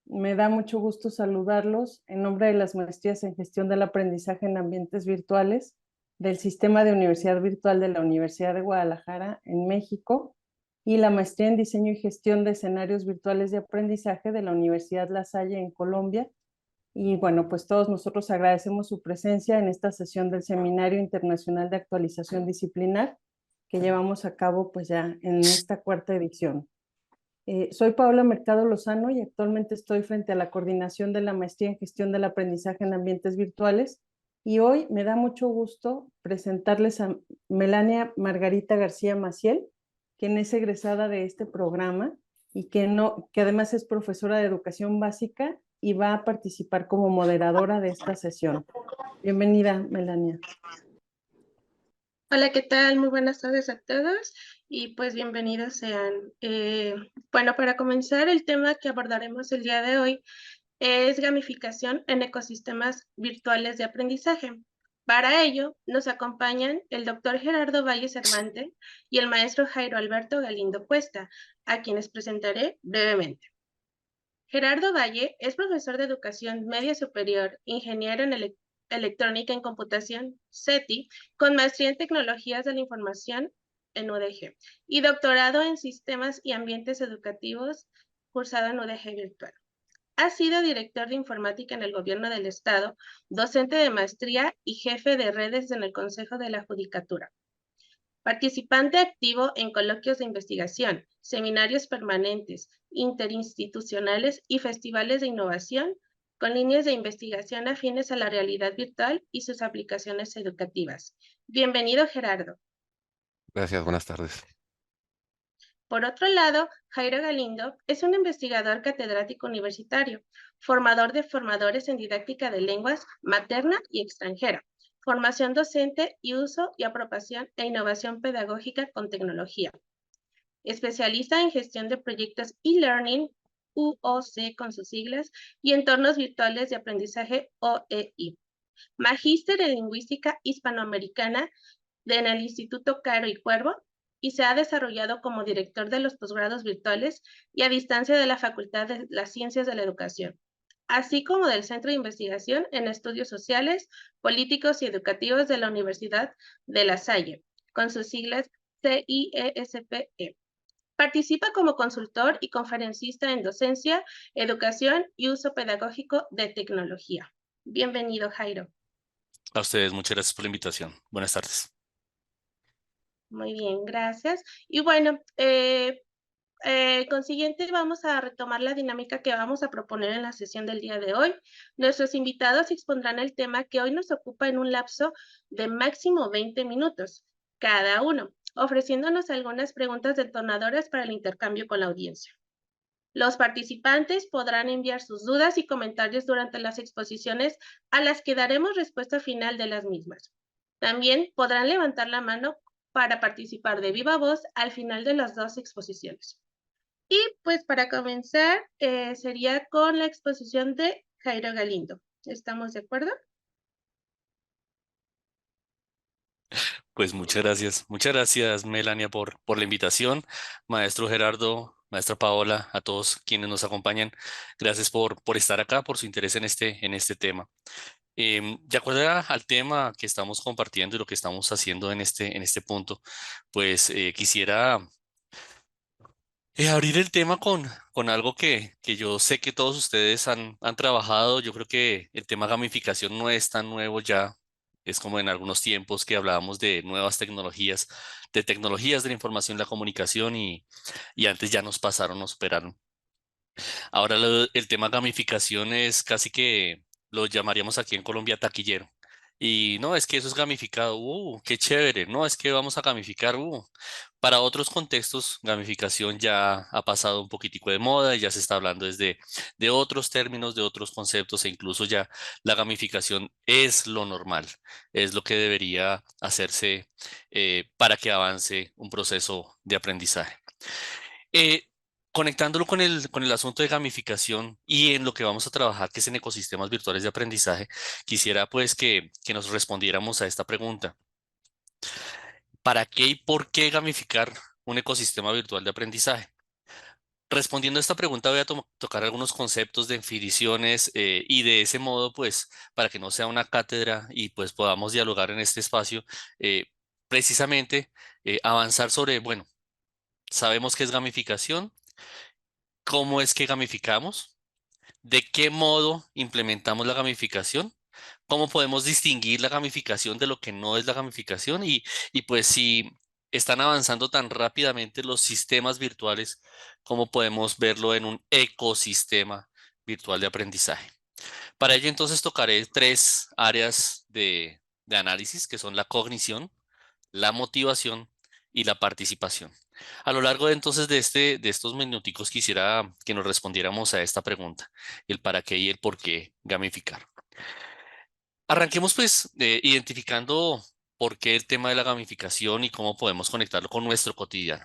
Me da mucho gusto saludarlos en nombre de las maestrías en gestión del aprendizaje en ambientes virtuales del Sistema de Universidad Virtual de la Universidad de Guadalajara en México y la maestría en diseño y gestión de escenarios virtuales de aprendizaje de la Universidad La Salle en Colombia. Y bueno, pues todos nosotros agradecemos su presencia en esta sesión del Seminario Internacional de Actualización Disciplinar que llevamos a cabo pues ya en esta cuarta edición. Soy Paola Mercado Lozano y actualmente estoy frente a la coordinación de la maestría en gestión del aprendizaje en ambientes virtuales y hoy me da mucho gusto presentarles a Melania Margarita García Maciel, quien es egresada de este programa y que además es profesora de educación básica y va a participar como moderadora de esta sesión. Bienvenida, Melania. Hola, ¿qué tal? Muy buenas tardes a todos y pues bienvenidos sean. Bueno, para comenzar, el tema que abordaremos el día de hoy es gamificación en ecosistemas virtuales de aprendizaje. Para ello, nos acompañan el doctor Gerardo Valle Cervantes y el maestro Jairo Alberto Galindo Cuesta, a quienes presentaré brevemente. Gerardo Valle es profesor de educación media superior, ingeniero en electrónica en computación, CETI, con maestría en tecnologías de la información en UDG y doctorado en sistemas y ambientes educativos cursado en UDG Virtual. Ha sido director de informática en el gobierno del estado, docente de maestría y jefe de redes en el Consejo de la Judicatura. Participante activo en coloquios de investigación, seminarios permanentes, interinstitucionales y festivales de innovación con líneas de investigación afines a la realidad virtual y sus aplicaciones educativas. Bienvenido, Gerardo. Gracias, buenas tardes. Por otro lado, Jairo Galindo es un investigador catedrático universitario, formador de formadores en didáctica de lenguas materna y extranjera, formación docente y uso y apropiación e innovación pedagógica con tecnología. Especialista en gestión de proyectos e-learning, UOC con sus siglas, y entornos virtuales de aprendizaje OEI. Magíster en lingüística hispanoamericana en el Instituto Caro y Cuervo y se ha desarrollado como director de los posgrados virtuales y a distancia de la Facultad de las Ciencias de la Educación, así como del Centro de Investigación en Estudios Sociales, Políticos y Educativos de la Universidad de La Salle, con sus siglas CIESPE. Participa como consultor y conferencista en docencia, educación y uso pedagógico de tecnología. Bienvenido, Jairo. A ustedes, muchas gracias por la invitación. Buenas tardes. Muy bien, gracias. Y bueno, consiguiente vamos a retomar la dinámica que vamos a proponer en la sesión del día de hoy. Nuestros invitados expondrán el tema que hoy nos ocupa en un lapso de máximo 20 minutos cada uno, ofreciéndonos algunas preguntas detonadoras para el intercambio con la audiencia. Los participantes podrán enviar sus dudas y comentarios durante las exposiciones a las que daremos respuesta final de las mismas. También podrán levantar la mano para participar de viva voz al final de las dos exposiciones. Y pues para comenzar sería con la exposición de Jairo Galindo. ¿Estamos de acuerdo? Pues muchas gracias Melania por la invitación, maestro Gerardo, maestra Paola, a todos quienes nos acompañan. Gracias por estar acá, por su interés en este tema. De acuerdo al tema que estamos compartiendo y lo que estamos haciendo en este punto, pues quisiera abrir el tema con algo que yo sé que todos ustedes han trabajado. Yo creo que el tema gamificación no es tan nuevo ya. Es como en algunos tiempos que hablábamos de nuevas tecnologías, de tecnologías de la información y la comunicación y antes ya nos pasaron, nos superaron. Ahora el tema gamificación es casi que lo llamaríamos aquí en Colombia taquillero. Y no, es que eso es gamificado, qué chévere, no, es que vamos a gamificar, Para otros contextos, gamificación ya ha pasado un poquitico de moda y ya se está hablando desde de otros términos, de otros conceptos e incluso ya la gamificación es lo normal, es lo que debería hacerse para que avance un proceso de aprendizaje. Eh, Conectándolo con el asunto de gamificación y en lo que vamos a trabajar, que es en ecosistemas virtuales de aprendizaje, quisiera pues que nos respondiéramos a esta pregunta. ¿Para qué y por qué gamificar un ecosistema virtual de aprendizaje? Respondiendo a esta pregunta, voy a tocar algunos conceptos de definiciones y de ese modo, pues, para que no sea una cátedra y pues podamos dialogar en este espacio, eh, precisamente avanzar sobre, bueno, sabemos qué es gamificación, cómo es que gamificamos, de qué modo implementamos la gamificación, cómo podemos distinguir la gamificación de lo que no es la gamificación y pues si están avanzando tan rápidamente los sistemas virtuales, cómo podemos verlo en un ecosistema virtual de aprendizaje. Para ello entonces tocaré tres áreas de análisis que son la cognición, la motivación y la participación. A lo largo de entonces de estos minuticos quisiera que nos respondiéramos a esta pregunta, el para qué y el por qué gamificar. Arranquemos pues identificando por qué el tema de la gamificación y cómo podemos conectarlo con nuestro cotidiano.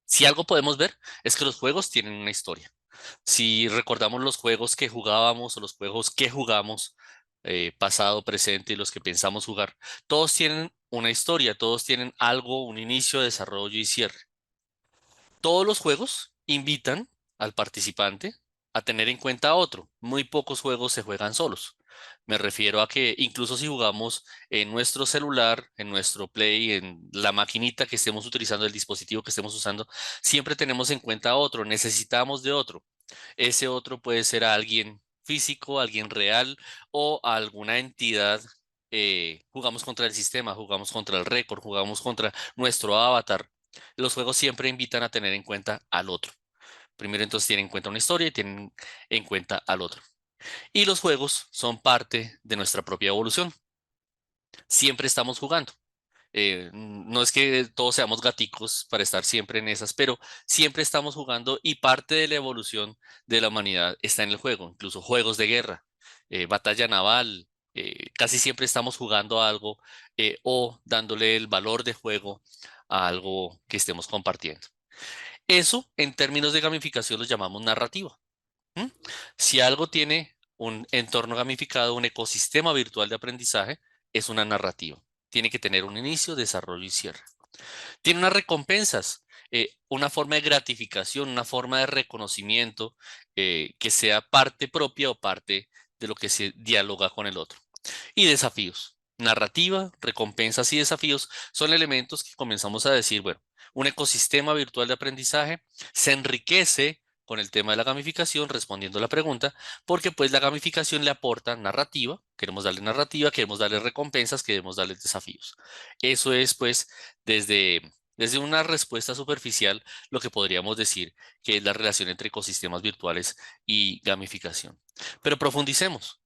Si algo podemos ver es que los juegos tienen una historia. Si recordamos los juegos que jugábamos o los juegos que jugamos, pasado, presente y los que pensamos jugar, todos tienen una historia, todos tienen algo, un inicio, desarrollo y cierre. Todos los juegos invitan al participante a tener en cuenta a otro. Muy pocos juegos se juegan solos. Me refiero a que incluso si jugamos en nuestro celular, en nuestro Play, en la maquinita que estemos utilizando, el dispositivo que estemos usando, siempre tenemos en cuenta a otro, necesitamos de otro. Ese otro puede ser alguien físico, alguien real o alguna entidad. Jugamos contra el sistema, jugamos contra el récord, jugamos contra nuestro avatar. Los juegos siempre invitan a tener en cuenta al otro. Primero entonces tienen en cuenta una historia y tienen en cuenta al otro. Y los juegos son parte de nuestra propia evolución. Siempre estamos jugando. No es que todos seamos gaticos para estar siempre en esas, pero siempre estamos jugando y parte de la evolución de la humanidad está en el juego, incluso juegos de guerra, batalla naval, casi siempre estamos jugando a algo o dándole el valor de juego a algo que estemos compartiendo. Eso en términos de gamificación lo llamamos narrativa. ¿M? Si algo tiene un entorno gamificado, un ecosistema virtual de aprendizaje, es una narrativa. Tiene que tener un inicio, desarrollo y cierre. Tiene unas recompensas, una forma de gratificación, una forma de reconocimiento que sea parte propia o parte de lo que se dialoga con el otro. Y desafíos. Narrativa, recompensas y desafíos son elementos que comenzamos a decir, bueno, un ecosistema virtual de aprendizaje se enriquece con el tema de la gamificación, respondiendo a la pregunta, porque pues la gamificación le aporta narrativa, queremos darle recompensas, queremos darle desafíos. Eso es pues desde, desde una respuesta superficial lo que podríamos decir que es la relación entre ecosistemas virtuales y gamificación. Pero profundicemos.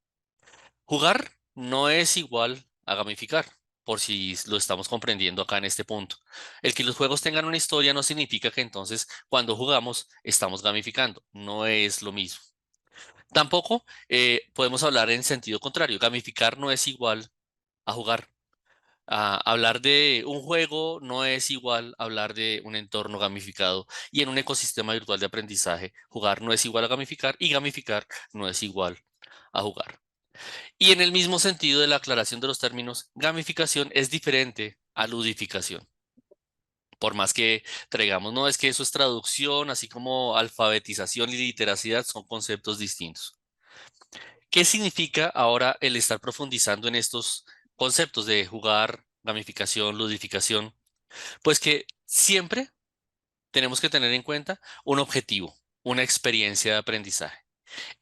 Jugar no es igual a gamificar, por si lo estamos comprendiendo acá en este punto. El que los juegos tengan una historia no significa que entonces cuando jugamos estamos gamificando. No es lo mismo. Tampoco podemos hablar en sentido contrario. Gamificar no es igual a jugar. Hablar de un juego no es igual a hablar de un entorno gamificado y en un ecosistema virtual de aprendizaje, jugar no es igual a gamificar y gamificar no es igual a jugar. Y en el mismo sentido de la aclaración de los términos, gamificación es diferente a ludificación. Por más que traigamos, no es que eso es traducción, así como alfabetización y literacidad son conceptos distintos. ¿Qué significa ahora el estar profundizando en estos conceptos de jugar, gamificación, ludificación? Pues que siempre tenemos que tener en cuenta un objetivo, una experiencia de aprendizaje.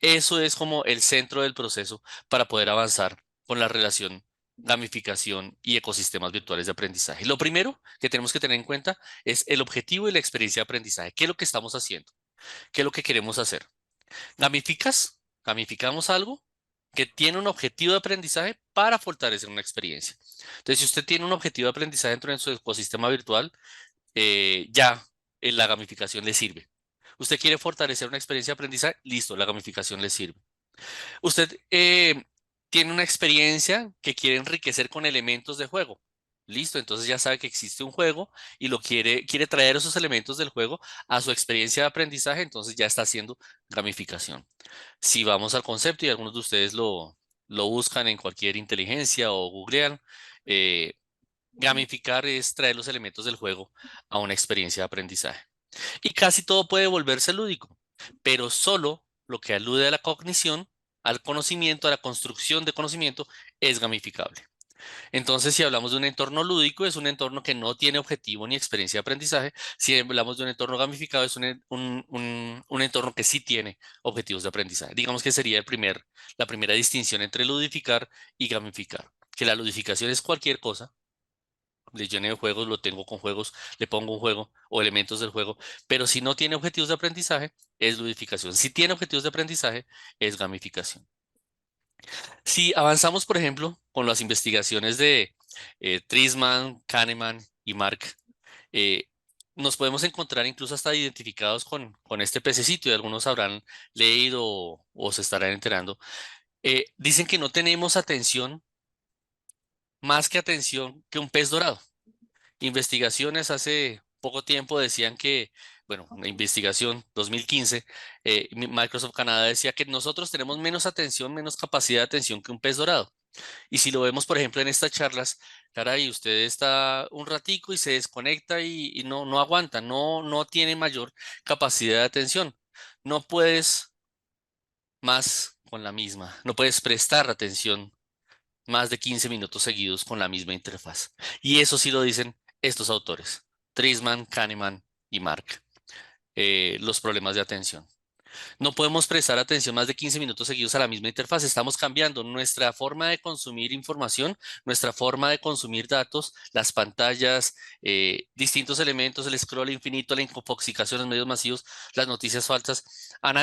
Eso es como el centro del proceso para poder avanzar con la relación gamificación y ecosistemas virtuales de aprendizaje. Lo primero que tenemos que tener en cuenta es el objetivo y la experiencia de aprendizaje. ¿Qué es lo que estamos haciendo? ¿Qué es lo que queremos hacer? ¿Gamificas? ¿Gamificamos algo que tiene un objetivo de aprendizaje para fortalecer una experiencia? Entonces, si usted tiene un objetivo de aprendizaje dentro de su ecosistema virtual, ya la gamificación le sirve. Usted quiere fortalecer una experiencia de aprendizaje, listo, la gamificación le sirve. Usted tiene una experiencia que quiere enriquecer con elementos de juego. Listo, entonces ya sabe que existe un juego y quiere traer esos elementos del juego a su experiencia de aprendizaje, entonces ya está haciendo gamificación. Si vamos al concepto y algunos de ustedes lo buscan en cualquier inteligencia o googlean, eh, gamificar es traer los elementos del juego a una experiencia de aprendizaje. Y casi todo puede volverse lúdico, pero solo lo que alude a la cognición, al conocimiento, a la construcción de conocimiento, es gamificable. Entonces, si hablamos de un entorno lúdico, es un entorno que no tiene objetivo ni experiencia de aprendizaje. Si hablamos de un entorno gamificado, es un entorno que sí tiene objetivos de aprendizaje. Digamos que sería la primera distinción entre ludificar y gamificar. Que la ludificación es cualquier cosa. Le lleno de juegos, lo tengo con juegos, le pongo un juego o elementos del juego, pero si no tiene objetivos de aprendizaje, es ludificación. Si tiene objetivos de aprendizaje, es gamificación. Si avanzamos, por ejemplo, con las investigaciones de Trisman, Kahneman y Mark, eh, nos podemos encontrar incluso hasta identificados con este pececito y algunos habrán leído o se estarán enterando. Dicen que no tenemos atención, más que atención, que un pez dorado. Investigaciones hace poco tiempo decían que, bueno, una investigación 2015, Microsoft Canadá decía que nosotros tenemos menos atención, menos capacidad de atención que un pez dorado. Y si lo vemos, por ejemplo, en estas charlas, caray, usted está un ratico y se desconecta y no aguanta, no tiene mayor capacidad de atención. No puedes más con la misma, no puedes prestar atención más de 15 minutos seguidos con la misma interfaz. Y eso sí lo dicen estos autores, Trisman, Kahneman y Mark, los problemas de atención. No podemos prestar atención más de 15 minutos seguidos a la misma interfaz. Estamos cambiando nuestra forma de consumir información, nuestra forma de consumir datos, las pantallas, distintos elementos, el scroll infinito, la infoxicación, los medios masivos, las noticias falsas, han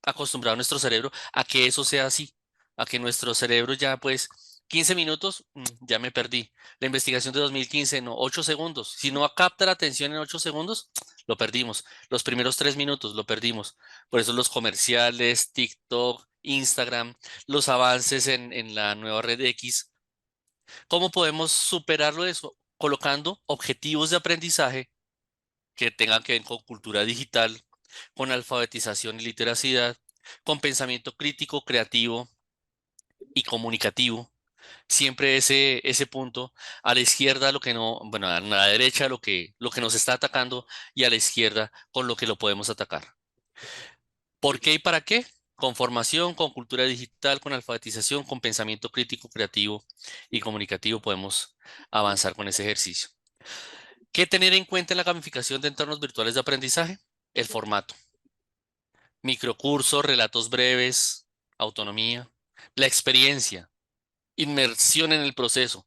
acostumbrado a nuestro cerebro a que eso sea así, a que nuestro cerebro ya pues 15 minutos, ya me perdí. La investigación de 2015, no, 8 segundos. Si no capta la atención en 8 segundos, lo perdimos. Los primeros 3 minutos lo perdimos. Por eso los comerciales, TikTok, Instagram, los avances en la nueva red X. ¿Cómo podemos superarlo eso? Colocando objetivos de aprendizaje que tengan que ver con cultura digital, con alfabetización y literacidad, con pensamiento crítico, creativo y comunicativo. Siempre ese punto, a la izquierda lo que no, bueno, a la derecha lo que nos está atacando y a la izquierda con lo que lo podemos atacar. ¿Por qué y para qué? Con formación, con cultura digital, con alfabetización, con pensamiento crítico, creativo y comunicativo podemos avanzar con ese ejercicio. ¿Qué tener en cuenta en la gamificación de entornos virtuales de aprendizaje? El formato. Microcursos, relatos breves, autonomía, la experiencia, inmersión en el proceso.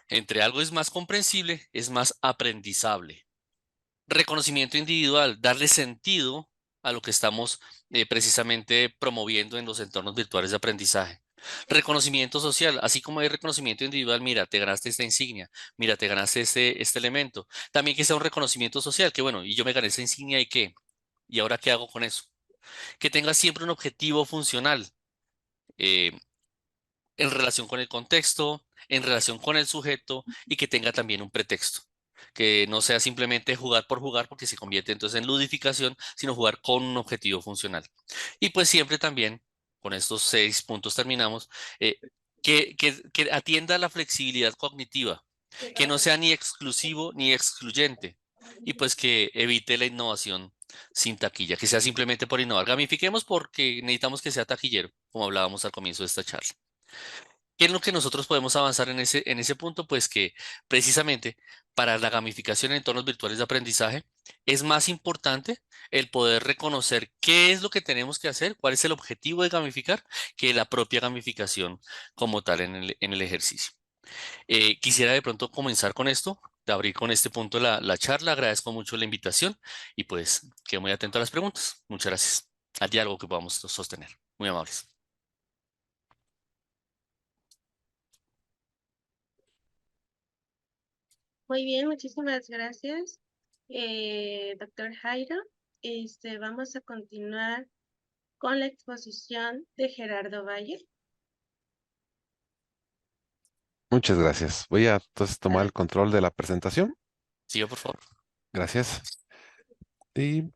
Entre algo es más comprensible, es más aprendizable. Reconocimiento individual, darle sentido a lo que estamos precisamente promoviendo en los entornos virtuales de aprendizaje. Reconocimiento social, así como hay reconocimiento individual, mira, te ganaste esta insignia, mira, te ganaste este elemento. También que sea un reconocimiento social, que bueno, y yo me gané esa insignia y qué, y ahora qué hago con eso. Que tenga siempre un objetivo funcional eh, en relación con el contexto, en relación con el sujeto y que tenga también un pretexto. Que no sea simplemente jugar por jugar porque se convierte entonces en ludificación, sino jugar con un objetivo funcional. Y pues siempre también, con estos 6 puntos terminamos, que atienda a la flexibilidad cognitiva, que no sea ni exclusivo ni excluyente y pues que evite la innovación sin taquilla, que sea simplemente por innovar. Gamifiquemos porque necesitamos que sea taquillero, como hablábamos al comienzo de esta charla. ¿Qué es lo que nosotros podemos avanzar en ese punto? Pues que precisamente para la gamificación en entornos virtuales de aprendizaje es más importante el poder reconocer qué es lo que tenemos que hacer, cuál es el objetivo de gamificar, que la propia gamificación como tal en el ejercicio. Quisiera de pronto comenzar con esto, de abrir con este punto la charla. Agradezco mucho la invitación y pues quedo muy atento a las preguntas. Muchas gracias. Al diálogo que podamos sostener. Muy amables. Muy bien, muchísimas gracias, doctor Jairo. Vamos a continuar con la exposición de Gerardo Valle. Muchas gracias. Voy a entonces tomar el control de la presentación. Siga, por favor. Gracias. Y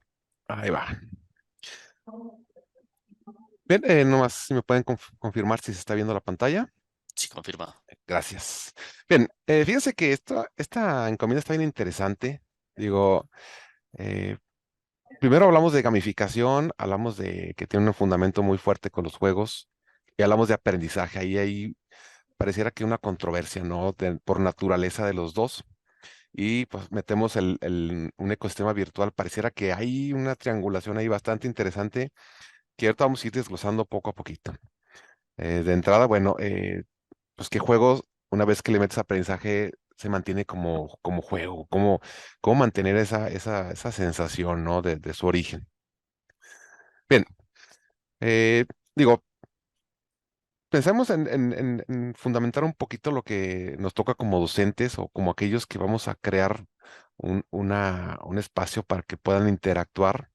ahí va. Bien, nomás si me pueden confirmar si se está viendo la pantalla. Sí, confirmado. Gracias. Bien, fíjense que esta encomienda está bien interesante. Digo, Eh, Primero hablamos de gamificación, hablamos de que tiene un fundamento muy fuerte con los juegos y hablamos de aprendizaje. Ahí pareciera que una controversia, ¿no? Por naturaleza de los dos. Y pues metemos un ecosistema virtual. Pareciera que hay una triangulación ahí bastante interesante que ahorita vamos a ir desglosando poco a poquito. De entrada, bueno, pues qué juegos, una vez que le metes aprendizaje, se mantiene como juego, cómo mantener esa sensación, ¿no? De su origen. Bien, eh, digo, pensemos en fundamentar un poquito lo que nos toca como docentes o como aquellos que vamos a crear un espacio para que puedan interactuar.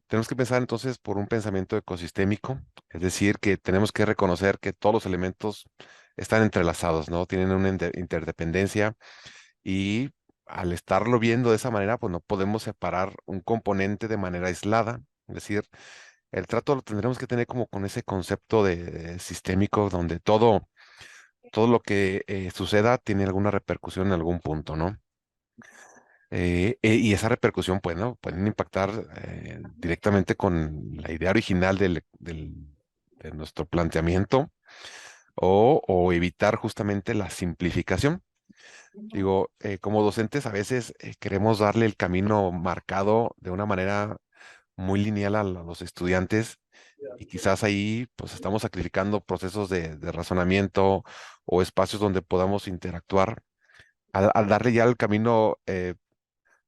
Tenemos que pensar entonces por un pensamiento ecosistémico, es decir, que tenemos que reconocer que todos los elementos están entrelazados, ¿no? Tienen una interdependencia y al estarlo viendo de esa manera, pues no podemos separar un componente de manera aislada. Es decir, el trato lo tendremos que tener como con ese concepto de sistémico donde todo lo que suceda tiene alguna repercusión en algún punto, ¿no? Y esa repercusión, pues, ¿no? Pueden impactar directamente con la idea original de nuestro planteamiento o evitar justamente la simplificación. Digo, como docentes a veces queremos darle el camino marcado de una manera muy lineal a los estudiantes y quizás ahí pues estamos sacrificando procesos de razonamiento o espacios donde podamos interactuar al darle ya el camino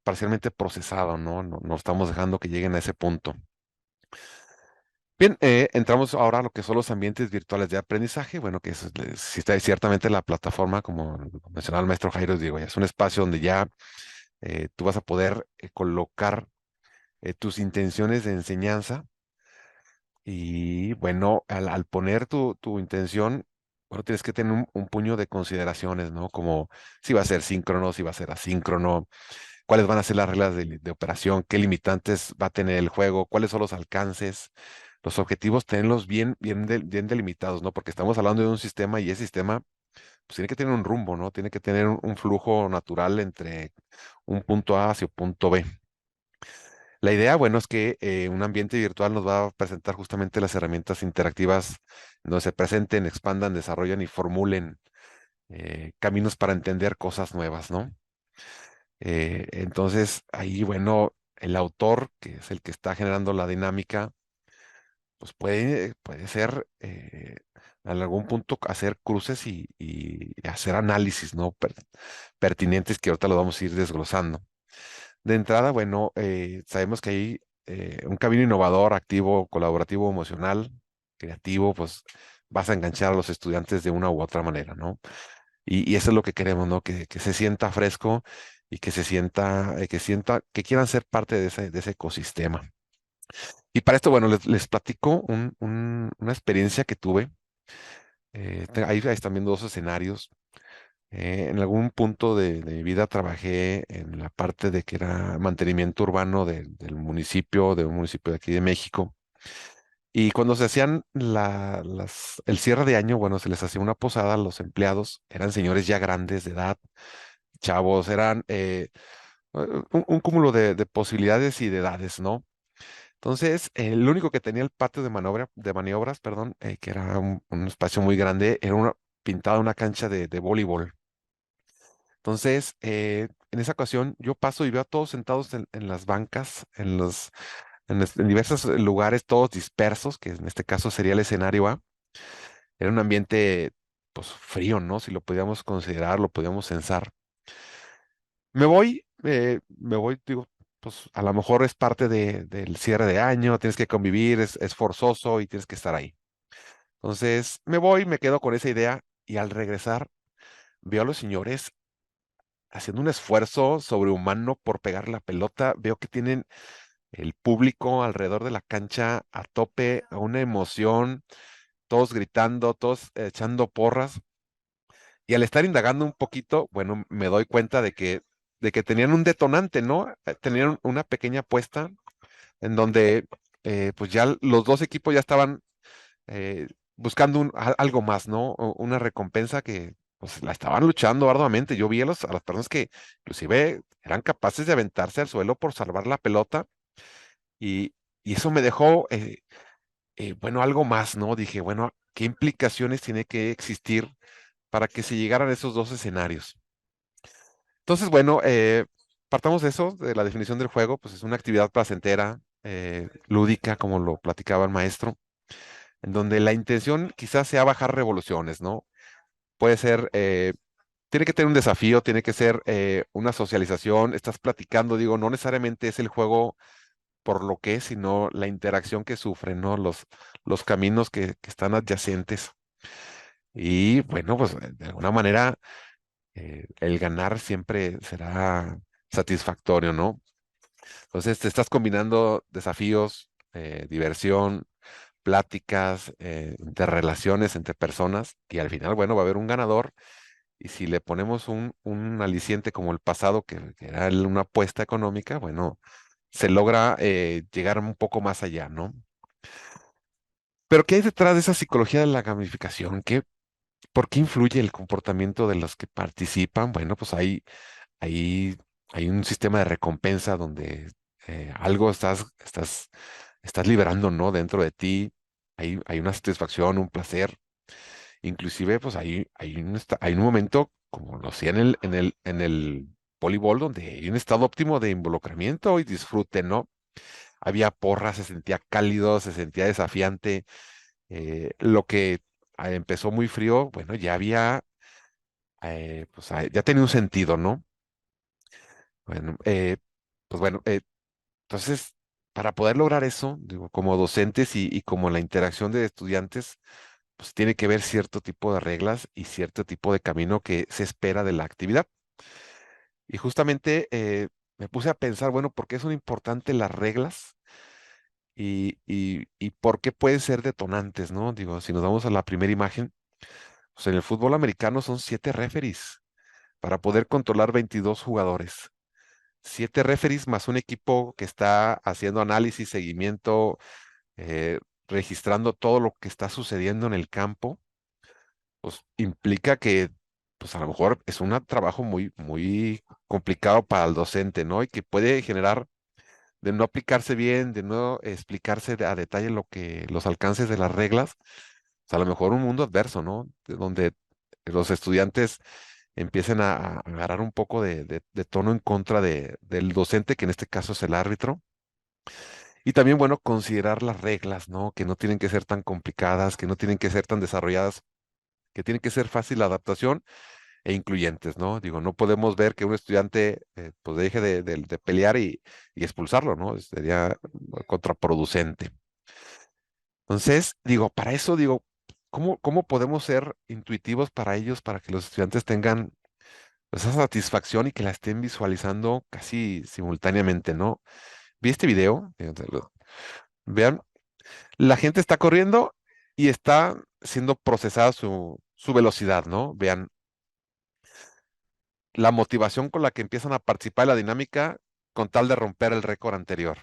parcialmente procesado, ¿no? No estamos dejando que lleguen a ese punto. Bien, entramos ahora a lo que son los ambientes virtuales de aprendizaje. Bueno, que sí está ciertamente la plataforma, como lo mencionaba el maestro Jairo, digo, ya es un espacio donde ya tú vas a poder colocar tus intenciones de enseñanza y bueno, al poner tu intención, bueno, tienes que tener un puño de consideraciones, ¿no? Como si va a ser síncrono, si va a ser asíncrono, cuáles van a ser las reglas de operación, qué limitantes va a tener el juego, cuáles son los alcances, los objetivos, tenerlos bien delimitados, ¿no? Porque estamos hablando de un sistema y ese sistema pues, tiene que tener un rumbo, ¿no? Tiene que tener un flujo natural entre un punto A hacia un punto B. La idea, bueno, es que un ambiente virtual nos va a presentar justamente las herramientas interactivas donde se presenten, expandan, desarrollan y formulen caminos para entender cosas nuevas, ¿no? Entonces, ahí, bueno, el autor, que es el que está generando la dinámica, pues puede ser en algún punto hacer cruces y hacer análisis, ¿no? Pertinentes que ahorita lo vamos a ir desglosando. De entrada, bueno, sabemos que hay un camino innovador, activo, colaborativo, emocional, creativo, pues vas a enganchar a los estudiantes de una u otra manera, ¿no? Y eso es lo que queremos, ¿no? Que se sienta fresco y que quieran ser parte de ese ecosistema. Y para esto, bueno, les platico una experiencia que tuve. Ahí están viendo dos escenarios. En algún punto de mi vida trabajé en la parte de que era mantenimiento urbano del municipio, de un municipio de aquí de México. Y cuando se hacían el cierre de año, bueno, se les hacía una posada a los empleados. Eran señores ya grandes de edad, chavos, eran un cúmulo de posibilidades y de edades, ¿no? Entonces, el único que tenía el patio de maniobras, perdón, que era un espacio muy grande, era pintada una cancha de voleibol. Entonces, en esa ocasión, yo paso y veo a todos sentados en las bancas, en diversos lugares, todos dispersos, que en este caso sería el escenario A. Era un ambiente, pues, frío, ¿no? Si lo podíamos considerar, lo podíamos censar. Me voy, digo, pues, a lo mejor es parte del cierre de año, tienes que convivir, es forzoso y tienes que estar ahí. Entonces, me voy, me quedo con esa idea y al regresar, veo a los señores haciendo un esfuerzo sobrehumano por pegar la pelota. Veo que tienen el público alrededor de la cancha a tope, a una emoción, todos gritando, todos echando porras. Y al estar indagando un poquito, bueno, me doy cuenta de que tenían un detonante, ¿no? Tenían una pequeña apuesta en donde pues ya los dos equipos ya estaban buscando algo más, ¿no? Una recompensa pues la estaban luchando arduamente. Yo vi a las personas que inclusive eran capaces de aventarse al suelo por salvar la pelota y, y eso me dejó, bueno, algo más, ¿no? Dije, bueno, ¿qué implicaciones tiene que existir para que se llegaran a esos dos escenarios? Entonces, bueno, partamos de eso, de la definición del juego, pues es una actividad placentera, lúdica, como lo platicaba el maestro, en donde la intención quizás sea bajar revoluciones, ¿no? Puede ser, tiene que tener un desafío, tiene que ser una socialización, estás platicando, digo, no necesariamente es el juego por lo que es, sino la interacción que sufren, ¿no? Los caminos que están adyacentes. Y bueno, pues de alguna manera el ganar siempre será satisfactorio, ¿no? Entonces te estás combinando desafíos, diversión, pláticas, interrelaciones entre personas y al final, bueno, va a haber un ganador y si le ponemos un aliciente como el pasado, que era una apuesta económica, bueno, se logra llegar un poco más allá, ¿no? Pero ¿qué hay detrás de esa psicología de la gamificación? ¿Por qué influye el comportamiento de los que participan? Bueno, pues hay, hay un sistema de recompensa donde algo estás liberando, ¿no? Dentro de ti. Hay una satisfacción, un placer. Inclusive, pues hay un momento, como lo hacía en el voleibol, donde hay un estado óptimo de involucramiento y disfrute, ¿no? Había porras, se sentía cálido, se sentía desafiante. Lo que empezó muy frío, bueno, ya había, ya tenía un sentido, ¿no? Bueno, pues bueno, entonces, para poder lograr eso, digo, como docentes y como la interacción de estudiantes, pues tiene que haber cierto tipo de reglas y cierto tipo de camino que se espera de la actividad. Y justamente me puse a pensar, bueno, ¿por qué son importantes las reglas? Y por qué pueden ser detonantes, ¿no? Digo, si nos vamos a la primera imagen, pues en el fútbol americano son 7 referees para poder controlar 22 jugadores. 7 referees más un equipo que está haciendo análisis, seguimiento, registrando todo lo que está sucediendo en el campo, pues implica que, pues a lo mejor es un trabajo muy, muy complicado para el docente, ¿no? Y que puede generar de no aplicarse bien, de no explicarse a detalle los alcances de las reglas, pues a lo mejor un mundo adverso, ¿no? De donde los estudiantes empiecen a agarrar un poco de tono en contra del docente, que en este caso es el árbitro. Y también, bueno, considerar las reglas, ¿no? Que no tienen que ser tan complicadas, que no tienen que ser tan desarrolladas, que tienen que ser fácil la adaptación e incluyentes, ¿no? Digo, no podemos ver que un estudiante pues deje de pelear y expulsarlo, ¿no? Sería contraproducente. Entonces, digo, para eso, digo, ¿cómo podemos ser intuitivos para ellos, para que los estudiantes tengan pues, esa satisfacción y que la estén visualizando casi simultáneamente, ¿no? Vi este video, fíjense, vean, la gente está corriendo y está siendo procesada su velocidad, ¿no? Vean la motivación con la que empiezan a participar en la dinámica con tal de romper el récord anterior.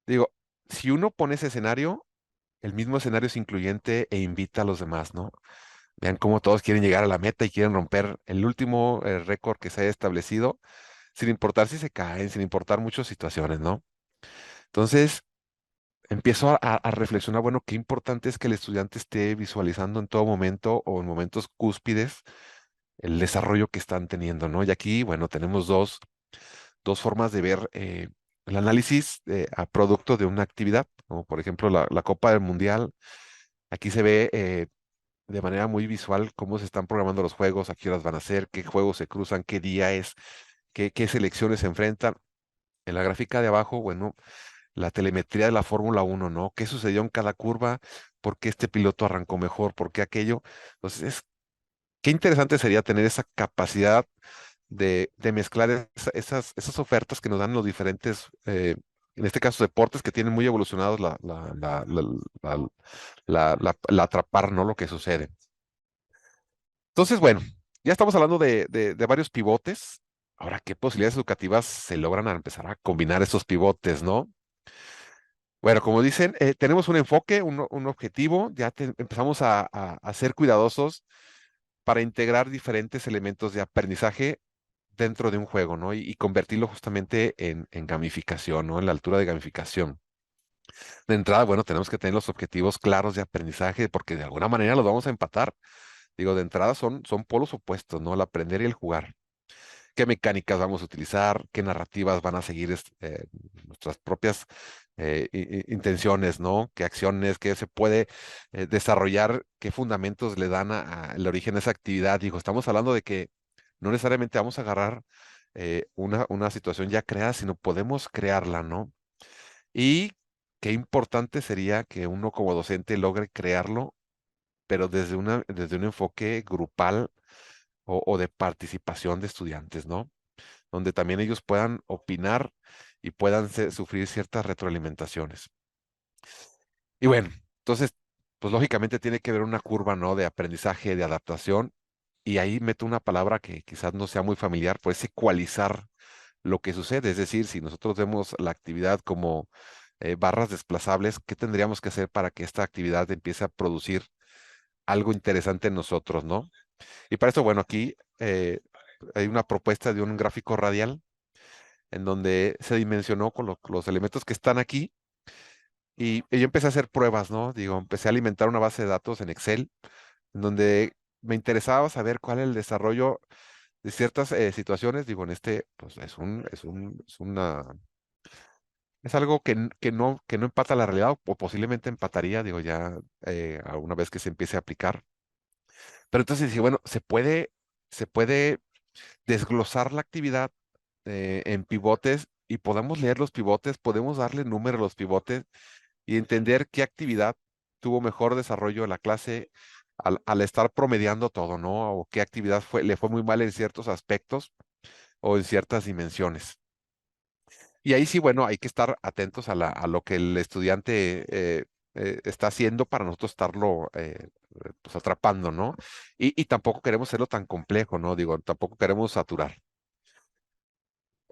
Digo, si uno pone ese escenario, el mismo escenario es incluyente e invita a los demás, ¿no? Vean cómo todos quieren llegar a la meta y quieren romper el último récord que se haya establecido, sin importar si se caen, sin importar muchas situaciones, ¿no? Entonces, empiezo a reflexionar, bueno, qué importante es que el estudiante esté visualizando en todo momento o en momentos cúspides el desarrollo que están teniendo, ¿no? Y aquí, bueno, tenemos dos formas de ver el análisis a producto de una actividad, como por ejemplo la Copa del Mundial. Aquí se ve de manera muy visual cómo se están programando los juegos, a qué horas van a ser, qué juegos se cruzan, qué día es, qué selecciones se enfrentan. En la gráfica de abajo, bueno, la telemetría de la Fórmula 1, ¿no? ¿Qué sucedió en cada curva? ¿Por qué este piloto arrancó mejor? ¿Por qué aquello? Entonces, qué interesante sería tener esa capacidad de mezclar esas ofertas que nos dan los diferentes, en este caso, deportes que tienen muy evolucionados la, la atrapar, ¿no? Lo que sucede. Entonces, bueno, ya estamos hablando de varios pivotes. Ahora, ¿qué posibilidades educativas se logran al empezar a combinar esos pivotes, ¿no? Bueno, como dicen, tenemos un enfoque, un objetivo, ya empezamos a ser cuidadosos para integrar diferentes elementos de aprendizaje dentro de un juego, ¿no? Y convertirlo justamente en gamificación, ¿no? En la altura de gamificación. De entrada, bueno, tenemos que tener los objetivos claros de aprendizaje porque de alguna manera los vamos a empatar. Digo, de entrada son polos opuestos, ¿no? El aprender y el jugar. ¿Qué mecánicas vamos a utilizar? ¿Qué narrativas van a seguir nuestras propias intenciones, ¿no? ¿Qué acciones, qué se puede desarrollar? ¿Qué fundamentos le dan al origen a esa actividad? Digo, estamos hablando de que no necesariamente vamos a agarrar una situación ya creada, sino podemos crearla, ¿no? Y qué importante sería que uno como docente logre crearlo, pero desde un enfoque grupal o de participación de estudiantes, ¿no? Donde también ellos puedan opinar y puedan sufrir ciertas retroalimentaciones. Y bueno, entonces, pues lógicamente tiene que haber una curva, ¿no? De aprendizaje, de adaptación, y ahí meto una palabra que quizás no sea muy familiar, pues ecualizar lo que sucede. Es decir, si nosotros vemos la actividad como barras desplazables, ¿qué tendríamos que hacer para que esta actividad empiece a producir algo interesante en nosotros, ¿no? Y para eso, bueno, aquí hay una propuesta de un gráfico radial en donde se dimensionó con los elementos que están aquí y yo empecé a hacer pruebas, ¿no? Digo, empecé a alimentar una base de datos en Excel, en donde me interesaba saber cuál es el desarrollo de ciertas situaciones. Digo, en este, pues es algo que no empata la realidad o posiblemente empataría, digo, ya a una vez que se empiece a aplicar. Pero entonces dije, bueno, se puede desglosar la actividad en pivotes y podemos leer los pivotes, podemos darle número a los pivotes y entender qué actividad tuvo mejor desarrollo en la clase al estar promediando todo, ¿no? O qué actividad le fue muy mal en ciertos aspectos o en ciertas dimensiones. Y ahí sí, bueno, hay que estar atentos a lo que el estudiante está haciendo para nosotros estarlo pues atrapando, ¿no? Y tampoco queremos hacerlo tan complejo, ¿no? Digo, tampoco queremos saturar.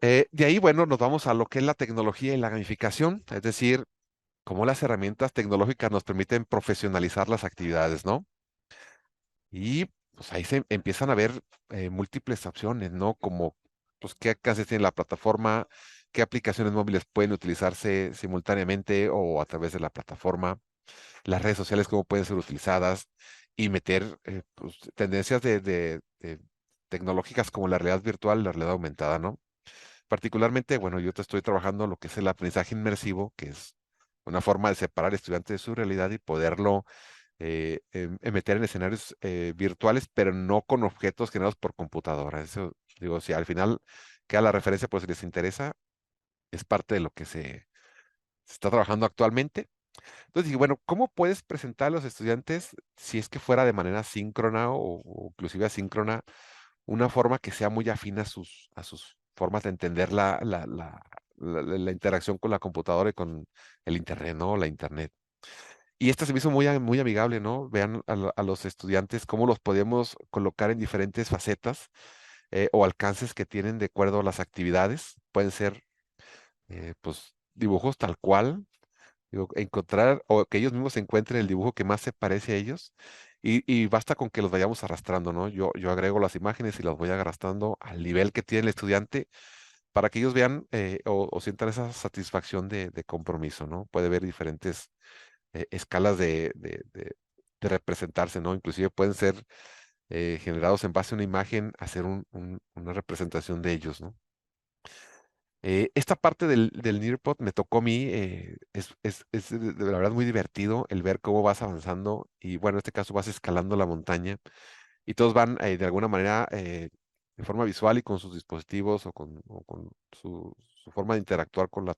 De ahí, bueno, nos vamos a lo que es la tecnología y la gamificación, es decir, cómo las herramientas tecnológicas nos permiten profesionalizar las actividades, ¿no? Y pues ahí se empiezan a ver múltiples opciones, ¿no? Como, pues, qué alcances tiene la plataforma, qué aplicaciones móviles pueden utilizarse simultáneamente o a través de la plataforma, las redes sociales, cómo pueden ser utilizadas y meter pues, tendencias de tecnológicas como la realidad virtual, la realidad aumentada, ¿no? Particularmente, bueno, yo te estoy trabajando lo que es el aprendizaje inmersivo, que es una forma de separar al estudiante de su realidad y poderlo meter en escenarios virtuales, pero no con objetos generados por computadora. Eso, digo, si al final queda la referencia, pues si les interesa, es parte de lo que se está trabajando actualmente. Entonces dije, bueno, ¿cómo puedes presentar a los estudiantes si es que fuera de manera síncrona o inclusive asíncrona, una forma que sea muy afín a sus formas de entender la interacción con la computadora y con el internet, ¿no? La internet. Y esta se me hizo muy amigable, ¿no? Vean a los estudiantes cómo los podemos colocar en diferentes facetas o alcances que tienen de acuerdo a las actividades. Pueden ser, pues, dibujos tal cual, digo, encontrar o que ellos mismos encuentren el dibujo que más se parece a ellos y basta con que los vayamos arrastrando, ¿no? Yo agrego las imágenes y las voy arrastrando al nivel que tiene el estudiante para que ellos vean o sientan esa satisfacción de compromiso, ¿no? Puede haber diferentes escalas de representarse, ¿no? Inclusive pueden ser generados en base a una imagen, hacer una representación de ellos, ¿no? Esta parte del Nearpod me tocó a mí, es de la verdad muy divertido el ver cómo vas avanzando y bueno, en este caso vas escalando la montaña y todos van de alguna manera de forma visual y con sus dispositivos o con su forma de interactuar con la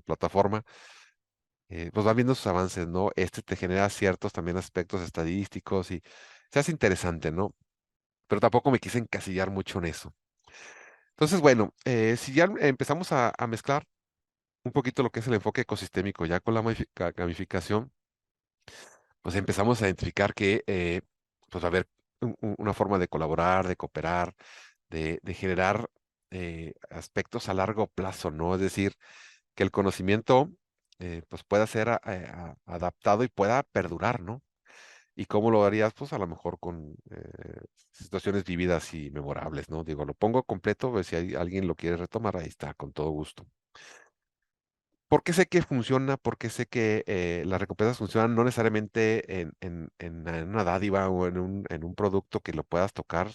plataforma, pues van viendo sus avances, ¿no? Este te genera ciertos también aspectos estadísticos y se hace interesante, ¿no? Pero tampoco me quise encasillar mucho en eso. Entonces, bueno, si ya empezamos a mezclar un poquito lo que es el enfoque ecosistémico, ya con la gamificación, pues empezamos a identificar que pues va a haber una forma de colaborar, de cooperar, de generar aspectos a largo plazo, ¿no? Es decir, que el conocimiento pues pueda ser adaptado y pueda perdurar, ¿no? ¿Y cómo lo harías? Pues a lo mejor con situaciones vividas y memorables, ¿no? Digo, lo pongo completo, pues, si alguien lo quiere retomar, ahí está, con todo gusto. ¿Por qué sé que funciona? Porque sé que las recompensas funcionan no necesariamente en una dádiva o en un producto que lo puedas tocar,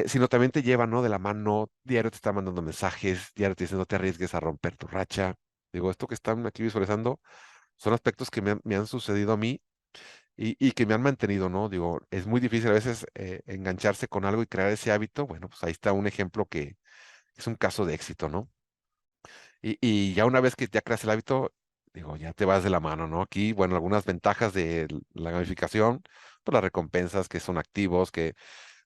sino también te lleva, ¿no? De la mano, diario te está mandando mensajes, diario te dice no te arriesgues a romper tu racha. Digo, esto que están aquí visualizando son aspectos que me han sucedido a mí y que me han mantenido, ¿no? Digo, es muy difícil a veces engancharse con algo y crear ese hábito. Bueno, pues ahí está un ejemplo que es un caso de éxito, ¿no? Y ya una vez que ya creas el hábito, digo, ya te vas de la mano, ¿no? Aquí, bueno, algunas ventajas de la gamificación, pues las recompensas que son activos, que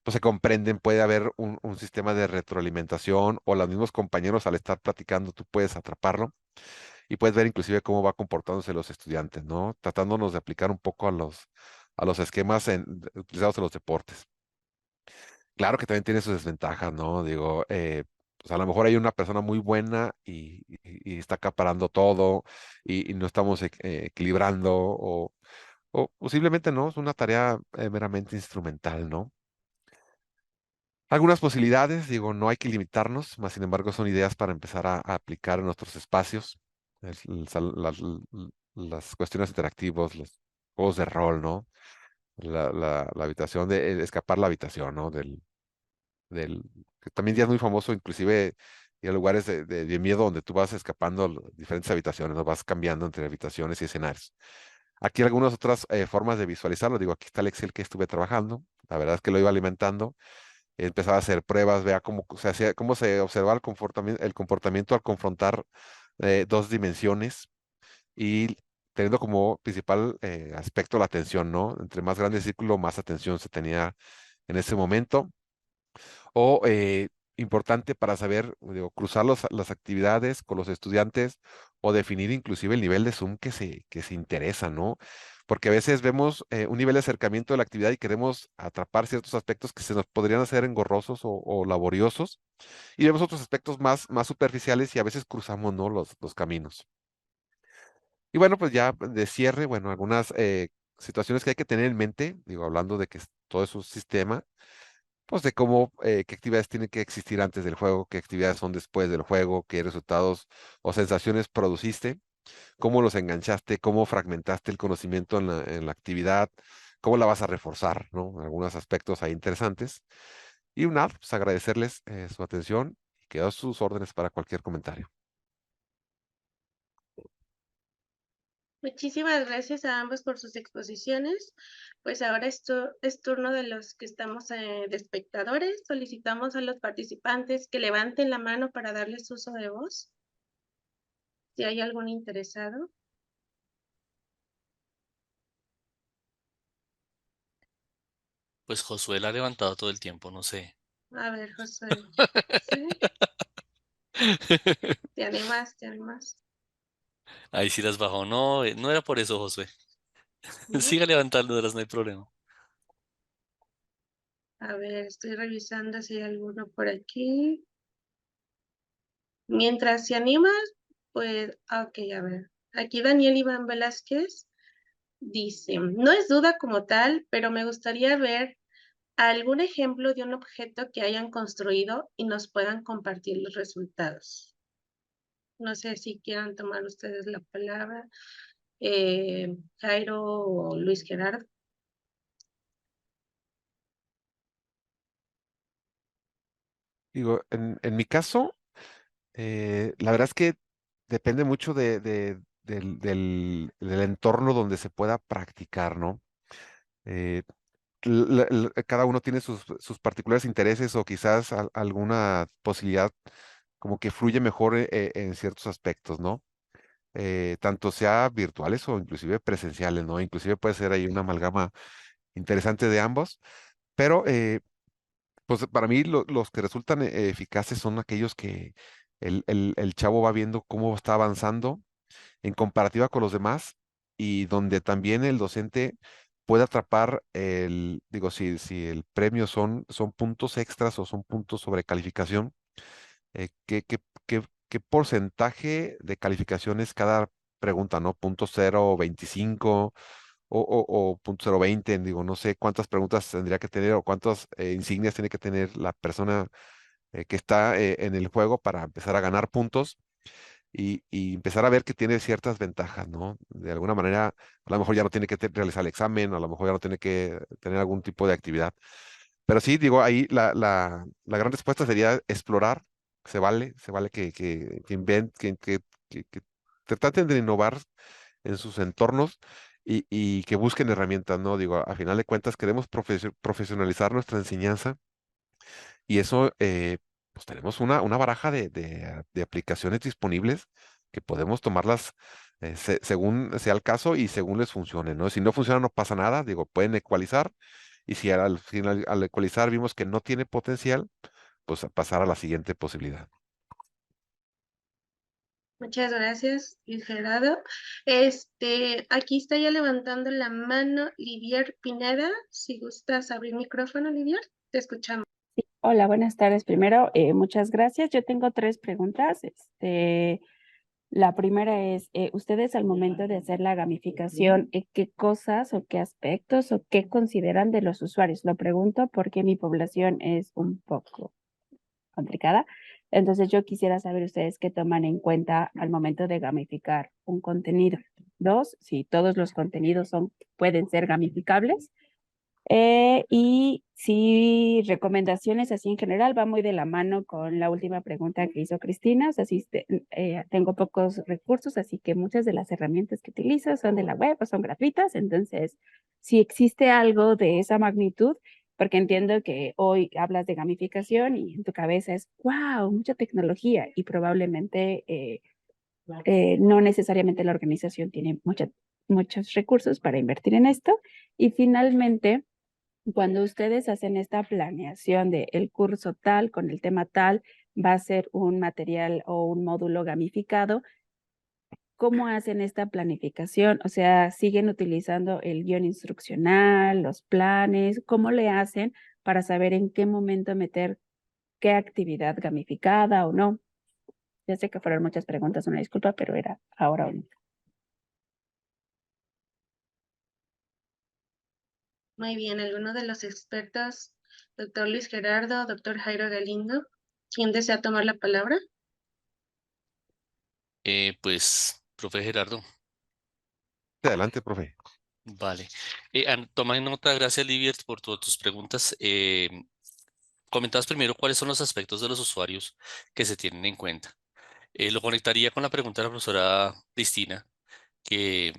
pues se comprenden, puede haber un sistema de retroalimentación o los mismos compañeros al estar platicando, tú puedes atraparlo y puedes ver inclusive cómo va comportándose los estudiantes, ¿no? Tratándonos de aplicar un poco a los esquemas utilizados en los deportes. Claro que también tiene sus desventajas, ¿no? Digo, pues a lo mejor hay una persona muy buena y está acaparando todo y no estamos equilibrando o posiblemente no, es una tarea meramente instrumental, ¿no? Algunas posibilidades, digo, no hay que limitarnos, más sin embargo son ideas para empezar a aplicar en nuestros espacios, las cuestiones interactivas, los juegos de rol, ¿no? La habitación de escapar la habitación, ¿no? Que también ya es muy famoso, inclusive ir a lugares de miedo donde tú vas escapando a diferentes habitaciones, ¿no? Vas cambiando entre habitaciones y escenarios. Aquí algunas otras formas de visualizarlo, digo, aquí está el Excel que estuve trabajando, la verdad es que lo iba alimentando, empezaba a hacer pruebas, vea cómo se observaba el comportamiento al confrontar dos dimensiones y teniendo como principal aspecto la atención, ¿no? Entre más grande el círculo, más atención se tenía en ese momento o importante para saber, digo, cruzar las actividades con los estudiantes o definir inclusive el nivel de Zoom que se interesa, ¿no? Porque a veces vemos un nivel de acercamiento de la actividad y queremos atrapar ciertos aspectos que se nos podrían hacer engorrosos o laboriosos, y vemos otros aspectos más superficiales y a veces cruzamos, ¿no? Los caminos. Y bueno, pues ya de cierre, bueno, algunas situaciones que hay que tener en mente, digo, hablando de que todo es un sistema, pues de cómo, qué actividades tienen que existir antes del juego, qué actividades son después del juego, qué resultados o sensaciones produciste, cómo los enganchaste, cómo fragmentaste el conocimiento en la actividad, cómo la vas a reforzar, ¿no? Algunos aspectos ahí interesantes. Y nada, pues agradecerles su atención y quedo a sus órdenes para cualquier comentario. Muchísimas gracias a ambos por sus exposiciones. Pues ahora es turno de los que estamos de espectadores. Solicitamos a los participantes que levanten la mano para darles uso de voz, si hay algún interesado. Pues Josué la ha levantado todo el tiempo, no sé. A ver, José, ¿sí? ¿Te animas? ¿Te animas? Ahí sí las bajó. No, no era por eso, Josué. ¿No? Siga levantándolas, no hay problema. A ver, estoy revisando si hay alguno por aquí. Mientras se anima, pues, ok, a ver. Aquí Daniel Iván Velázquez dice, no es duda como tal, pero me gustaría ver algún ejemplo de un objeto que hayan construido y nos puedan compartir los resultados. No sé si quieran tomar ustedes la palabra, Jairo o Luis Gerardo. Digo, en mi caso, la verdad es que depende mucho del entorno donde se pueda practicar, ¿no? Eh, cada uno tiene sus particulares intereses o quizás alguna posibilidad como que fluye mejor en ciertos aspectos, ¿no? Tanto sea virtuales o inclusive presenciales, ¿no? Inclusive puede ser ahí una amalgama interesante de ambos, pero pues para mí los que resultan eficaces son aquellos que el chavo va viendo cómo está avanzando en comparativa con los demás y donde también el docente puede atrapar digo, si el premio son puntos extras o son puntos sobre calificación, qué porcentaje de calificación es cada pregunta, ¿no? Punto 0.25 o punto 0.20, digo, no sé cuántas preguntas tendría que tener o cuántas insignias tiene que tener la persona que está en el juego para empezar a ganar puntos y empezar a ver que tiene ciertas ventajas, ¿no? De alguna manera, a lo mejor ya no tiene que realizar el examen, a lo mejor ya no tiene que tener algún tipo de actividad. Pero sí, digo, ahí la gran respuesta sería explorar. Se vale que traten de innovar en sus entornos y que busquen herramientas, ¿no? Digo, a final de cuentas queremos profesionalizar nuestra enseñanza y eso, pues tenemos una baraja de aplicaciones disponibles que podemos tomarlas según sea el caso y según les funcione, ¿no? Si no funciona, no pasa nada, digo, pueden ecualizar y si al final, al ecualizar vimos que no tiene potencial, pues a pasar a la siguiente posibilidad. Muchas gracias, Luis Gerardo. Aquí está ya levantando la mano Livier Pineda. Si gustas abrir micrófono, Livier, te escuchamos. Hola, buenas tardes. Primero, muchas gracias. Yo tengo 3 preguntas. La primera es, ustedes al momento de hacer la gamificación, ¿qué cosas o qué aspectos o qué consideran de los usuarios? Lo pregunto porque mi población es un poco complicada. Entonces yo quisiera saber ustedes qué toman en cuenta al momento de gamificar un contenido. 2, si todos los contenidos pueden ser gamificables. Y si recomendaciones así en general va muy de la mano con la última pregunta que hizo Cristina. O sea, si tengo pocos recursos, así que muchas de las herramientas que utilizo son de la web o son gratuitas. Entonces, si existe algo de esa magnitud, porque entiendo que hoy hablas de gamificación y en tu cabeza es, wow, mucha tecnología y probablemente no necesariamente la organización tiene muchos recursos para invertir en esto. Y finalmente, cuando ustedes hacen esta planeación de el curso tal con el tema tal, va a ser un material o un módulo gamificado, ¿cómo hacen esta planificación? O sea, ¿siguen utilizando el guión instruccional, los planes? ¿Cómo le hacen para saber en qué momento meter qué actividad gamificada o no? Ya sé que fueron muchas preguntas, una disculpa, pero era ahora o nunca. Muy bien, ¿alguno de los expertos, doctor Luis Gerardo, doctor Jairo Galindo, quién desea tomar la palabra? Pues, profe Gerardo, Adelante, profe. vale. Toma en nota, gracias, Livier, por tus preguntas. Comentabas primero cuáles son los aspectos de los usuarios que se tienen en cuenta. Lo conectaría con la pregunta de la profesora Cristina, que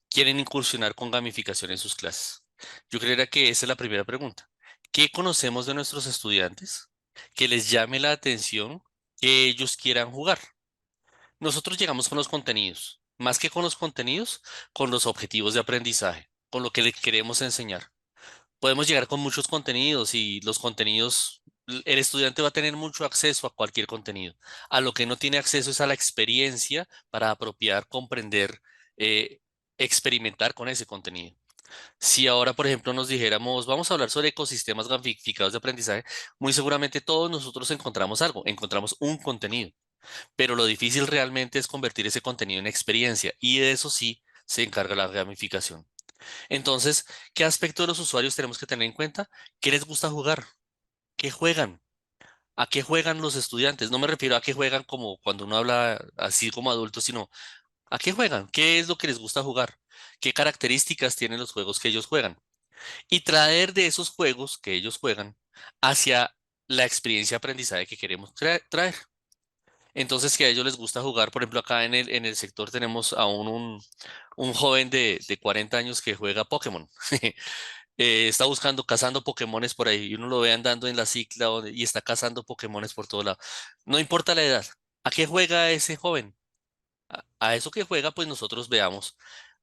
quieren incursionar con gamificación en sus clases. Yo creería que esa es la primera pregunta. ¿Qué conocemos de nuestros estudiantes que les llame la atención que ellos quieran jugar? Nosotros llegamos con los contenidos, más que con los contenidos, con los objetivos de aprendizaje, con lo que le queremos enseñar. Podemos llegar con muchos contenidos y los contenidos, el estudiante va a tener mucho acceso a cualquier contenido. A lo que no tiene acceso es a la experiencia para apropiar, comprender, eh, experimentar con ese contenido. Si ahora, por ejemplo, nos dijéramos, vamos a hablar sobre ecosistemas gamificados de aprendizaje, muy seguramente todos nosotros encontramos algo, encontramos un contenido, pero lo difícil realmente es convertir ese contenido en experiencia y de eso sí se encarga la gamificación. Entonces, ¿qué aspecto de los usuarios tenemos que tener en cuenta? ¿Qué les gusta jugar? ¿Qué juegan? ¿A qué juegan los estudiantes? No me refiero a qué juegan como cuando uno habla así como adultos, sino ¿a qué juegan? ¿Qué es lo que les gusta jugar? ¿Qué características tienen los juegos que ellos juegan? Y traer de esos juegos que ellos juegan hacia la experiencia de aprendizaje que queremos traer. Entonces, que a ellos les gusta jugar, por ejemplo, acá en el sector tenemos aún un joven de 40 años que juega Pokémon. Está buscando, cazando Pokémones por ahí y uno lo ve andando en la cicla y está cazando Pokémones por todo lado. No importa la edad. ¿A qué juega ese joven? A eso que juega, pues nosotros veamos.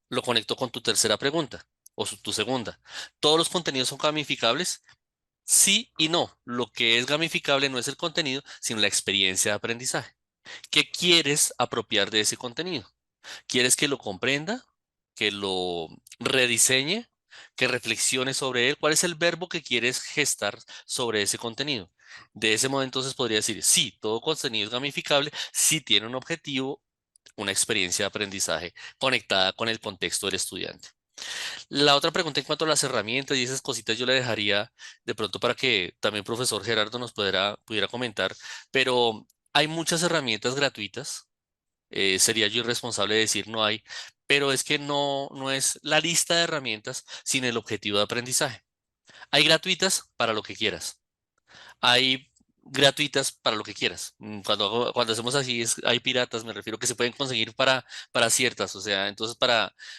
Lo conecto con tu tercera pregunta o tu segunda. ¿Todos los contenidos son gamificables? Sí y no. Lo que es gamificable no es el contenido, sino la experiencia de aprendizaje. ¿Qué quieres apropiar de ese contenido? ¿Quieres que lo comprenda, que lo rediseñe, que reflexione sobre él? ¿Cuál es el verbo que quieres gestar sobre ese contenido? De ese modo entonces podría decir, sí, todo contenido es gamificable, sí tiene un objetivo una experiencia de aprendizaje conectada con el contexto del estudiante. La otra pregunta en cuanto a las herramientas y esas cositas yo la dejaría de pronto para que también profesor Gerardo nos pudiera comentar, pero hay muchas herramientas gratuitas. Sería yo irresponsable de decir no hay, pero es que no es la lista de herramientas sin el objetivo de aprendizaje. Hay gratuitas para lo que quieras. Hay gratuitas para lo que quieras. Cuando hacemos así, hay piratas, me refiero que se pueden conseguir para ciertas, o sea, entonces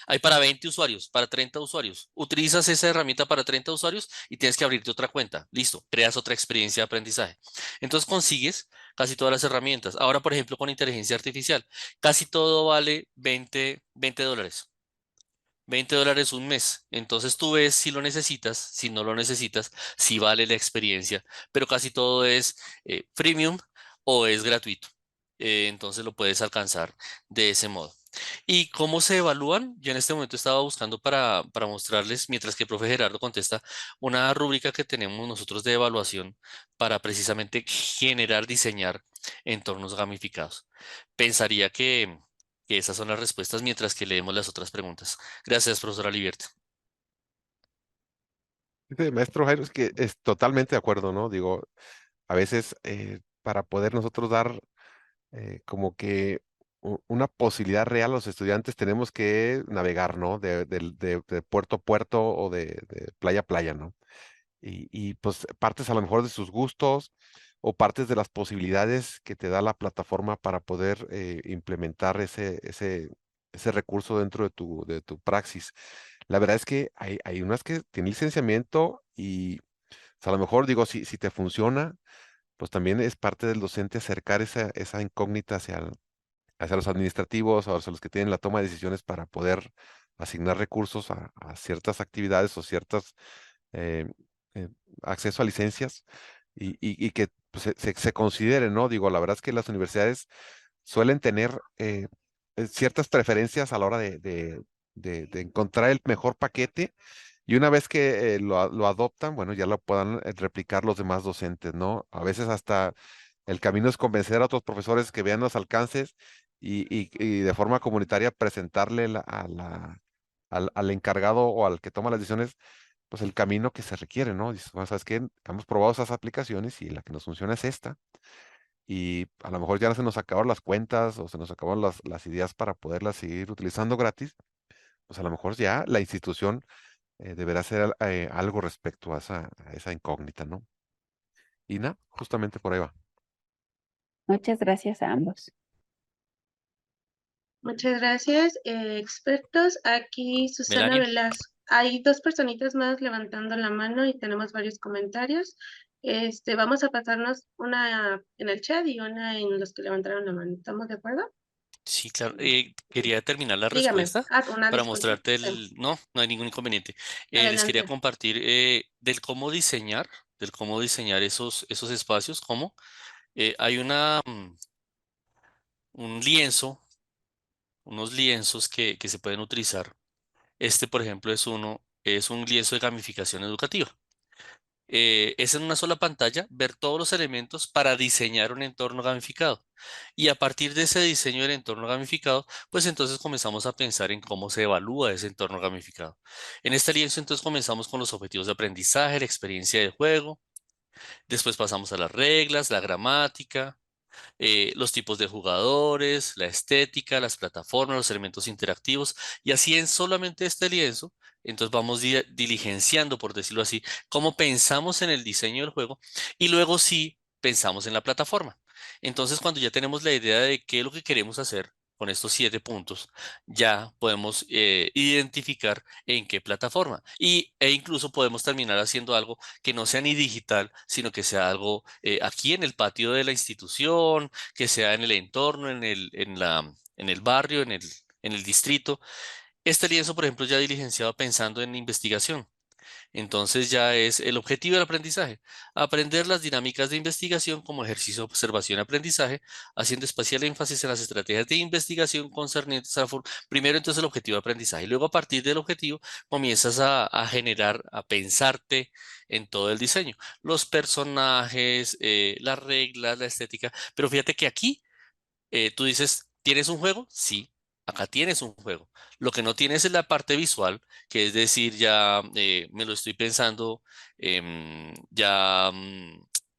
hay para 20 usuarios, para 30 usuarios. Utilizas esa herramienta para 30 usuarios y tienes que abrirte otra cuenta. Listo, creas otra experiencia de aprendizaje. Entonces consigues casi todas las herramientas. Ahora, por ejemplo, con inteligencia artificial, casi todo vale $20. $20 un mes. Entonces tú ves si lo necesitas, si no lo necesitas, si vale la experiencia, pero casi todo es freemium o es gratuito. Entonces lo puedes alcanzar de ese modo. ¿Y cómo se evalúan? Yo en este momento estaba buscando para mostrarles, mientras que el profe Gerardo contesta, una rúbrica que tenemos nosotros de evaluación para precisamente generar, diseñar entornos gamificados. Pensaría que esas son las respuestas mientras que leemos las otras preguntas. Gracias, profesora Liberta. Dice, maestro Jairo, es que es totalmente de acuerdo, ¿no? Digo, a veces para poder nosotros dar como que una posibilidad real a los estudiantes tenemos que navegar, ¿no? De puerto a puerto o de playa a playa, ¿no? Y pues partes a lo mejor de sus gustos o partes de las posibilidades que te da la plataforma para poder implementar ese recurso dentro de tu praxis. La verdad es que hay unas que tienen licenciamiento y o sea, a lo mejor digo, si te funciona, pues también es parte del docente acercar esa incógnita hacia los administrativos o hacia los que tienen la toma de decisiones para poder asignar recursos a ciertas actividades o ciertas eh, eh, acceso a licencias y que pues, se considere, ¿no? Digo, la verdad es que las universidades suelen tener ciertas preferencias a la hora de encontrar el mejor paquete y una vez que lo adoptan, bueno, ya lo puedan replicar los demás docentes, ¿no? A veces hasta el camino es convencer a otros profesores que vean los alcances y de forma comunitaria presentarle al encargado o al que toma las decisiones, pues el camino que se requiere, ¿no? Dices, bueno, ¿sabes qué? Hemos probado esas aplicaciones y la que nos funciona es esta. Y a lo mejor ya se nos acabaron las cuentas o se nos acabaron las ideas para poderlas seguir utilizando gratis. Pues a lo mejor ya la institución deberá hacer algo respecto a esa incógnita, ¿no? Y nada, justamente por ahí va. Muchas gracias a ambos. Muchas gracias, expertos. Aquí Susana Melanie. Velasco. Hay dos personitas más levantando la mano y tenemos varios comentarios. Vamos a pasarnos una en el chat y una en los que levantaron la mano. ¿Estamos de acuerdo? Sí, claro. Quería terminar la Dígame. respuesta Una para disculpa. mostrarte Sí, no hay ningún inconveniente. Les quería adelante. compartir del cómo diseñar esos espacios, cómo hay un lienzo, unos lienzos que se pueden utilizar. Este, por ejemplo, es un lienzo de gamificación educativa. Es en una sola pantalla ver todos los elementos para diseñar un entorno gamificado. Y a partir de ese diseño del entorno gamificado, pues entonces comenzamos a pensar en cómo se evalúa ese entorno gamificado. En este lienzo entonces comenzamos con los objetivos de aprendizaje, la experiencia de juego, después pasamos a las reglas, la gramática, los tipos de jugadores, la estética, las plataformas, los elementos interactivos, y así en solamente este lienzo, entonces vamos diligenciando, por decirlo así, cómo pensamos en el diseño del juego y luego sí pensamos en la plataforma. Entonces, cuando ya tenemos la idea de qué es lo que queremos hacer con estos 7 puntos, ya podemos identificar en qué plataforma e incluso podemos terminar haciendo algo que no sea ni digital, sino que sea algo aquí en el patio de la institución, que sea en el entorno, en el barrio, en el distrito. Este lienzo, por ejemplo, ya diligenciado pensando en investigación. Entonces ya es el objetivo del aprendizaje, aprender las dinámicas de investigación como ejercicio de observación y aprendizaje, haciendo especial énfasis en las estrategias de investigación concernientes a primero entonces el objetivo de aprendizaje, y luego a partir del objetivo comienzas a generar, a pensarte en todo el diseño, los personajes, las reglas, la estética, pero fíjate que aquí tú dices, ¿Tienes un juego? Sí, acá tienes un juego. Lo que no tienes es la parte visual, que es decir, ya me lo estoy pensando ya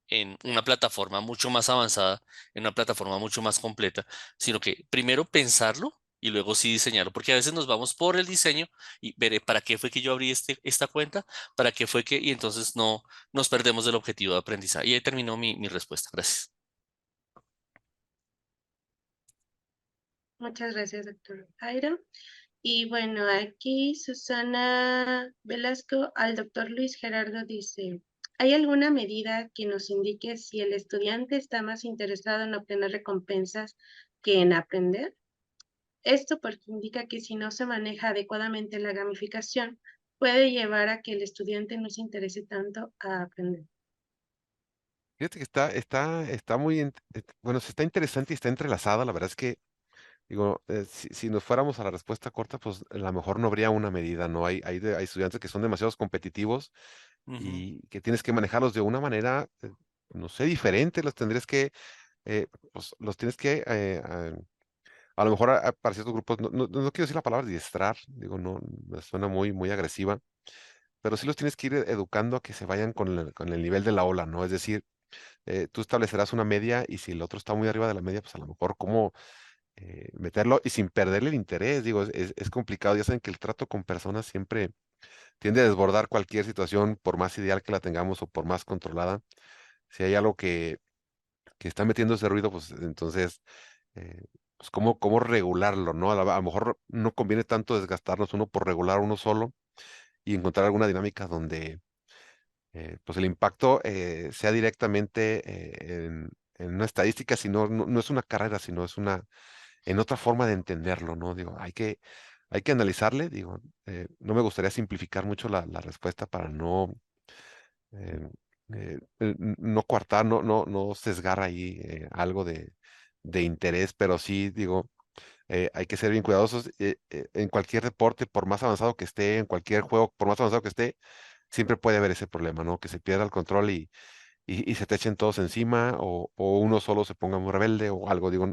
en una plataforma mucho más avanzada, en una plataforma mucho más completa, sino que primero pensarlo y luego sí diseñarlo, porque a veces nos vamos por el diseño y veré para qué fue que yo abrí esta cuenta, para qué fue que, y entonces no nos perdemos del objetivo de aprendizaje. Y ahí terminó mi respuesta. Gracias. Muchas gracias, doctor Jairo. Y bueno, aquí Susana Velasco al doctor Luis Gerardo dice, ¿hay alguna medida que nos indique si el estudiante está más interesado en obtener recompensas que en aprender? Esto porque indica que si no se maneja adecuadamente la gamificación, puede llevar a que el estudiante no se interese tanto a aprender. Fíjate que está muy, bueno, está interesante y está entrelazada. La verdad es que, digo, si nos fuéramos a la respuesta corta, pues a lo mejor no habría una medida, ¿no? Hay estudiantes que son demasiados competitivos Ujú. y que tienes que manejarlos de una manera, no sé, diferente. Los tendrías que, pues los tienes que, a lo mejor para ciertos grupos, no quiero decir la palabra diestrar, digo, no, me suena muy agresiva, pero sí los tienes que ir educando a que se vayan con el nivel de la ola, ¿no? Es decir, tú establecerás una media y si el otro está muy arriba de la media, pues a lo mejor cómo meterlo y sin perderle el interés. Digo, es complicado. Ya saben que el trato con personas siempre tiende a desbordar cualquier situación, por más ideal que la tengamos o por más controlada. Si hay algo que está metiendo ese ruido, pues entonces, pues cómo regularlo, ¿no? A lo mejor no conviene tanto desgastarnos uno por regular uno solo y encontrar alguna dinámica donde pues el impacto sea directamente en una estadística, sino no es una carrera, sino es en otra forma de entenderlo, ¿no? Digo, hay que analizarle, digo, no me gustaría simplificar mucho la respuesta para no, eh, no coartar, no sesgar ahí algo de interés, pero sí, digo, hay que ser bien cuidadosos en cualquier deporte, por más avanzado que esté, en cualquier juego, por más avanzado que esté, siempre puede haber ese problema, ¿no? Que se pierda el control y se te echen todos encima o uno solo se ponga muy rebelde o algo, digo,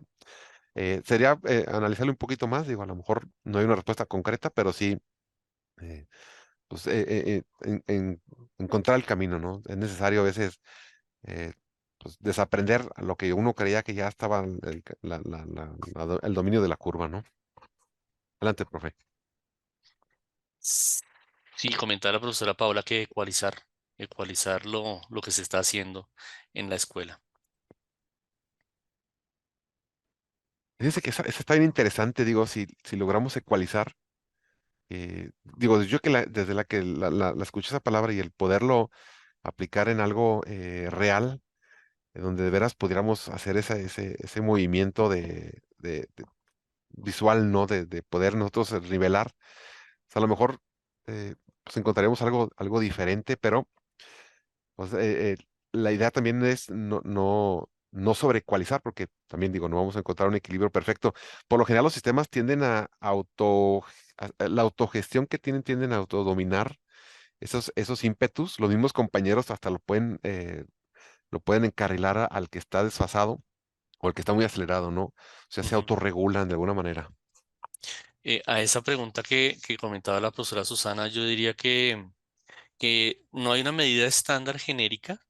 sería analizarlo un poquito más, digo, a lo mejor no hay una respuesta concreta, pero sí, eh, pues, encontrar el camino, ¿no? Es necesario a veces eh, pues, desaprender a lo que uno creía que ya estaba el dominio de la curva, ¿no? Adelante, profe. Sí, comentaba la profesora Paola que ecualizar lo que se está haciendo en la escuela. Fíjense que esa está bien interesante, digo, si logramos ecualizar, digo, yo que desde la que la escuché esa palabra y el poderlo aplicar en algo real, donde de veras pudiéramos hacer ese movimiento de visual, ¿no? De poder nosotros nivelar. O sea, a lo mejor pues encontraríamos algo diferente, pero pues, la idea también es no sobreecualizar, porque también digo, no vamos a encontrar un equilibrio perfecto. Por lo general, los sistemas tienden la autogestión que tienden a autodominar esos ímpetus. Los mismos compañeros hasta lo pueden encarrilar al que está desfasado o al que está muy acelerado, ¿no? O sea, se Ujú. autorregulan de alguna manera. A esa pregunta que comentaba la profesora Susana, yo diría que no hay una medida estándar genérica,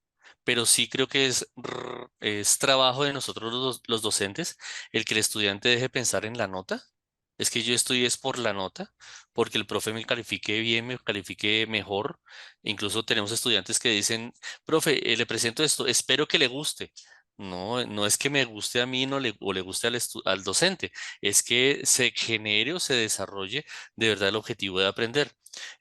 pero sí creo que es trabajo de nosotros los docentes el que el estudiante deje pensar en la nota. Es que yo estoy es por la nota, porque el profe me califique bien, me califique mejor. Incluso tenemos estudiantes que dicen, profe, le presento esto, espero que le guste. No, no es que me guste a mí no le, o le guste al docente, es que se genere o se desarrolle de verdad el objetivo de aprender.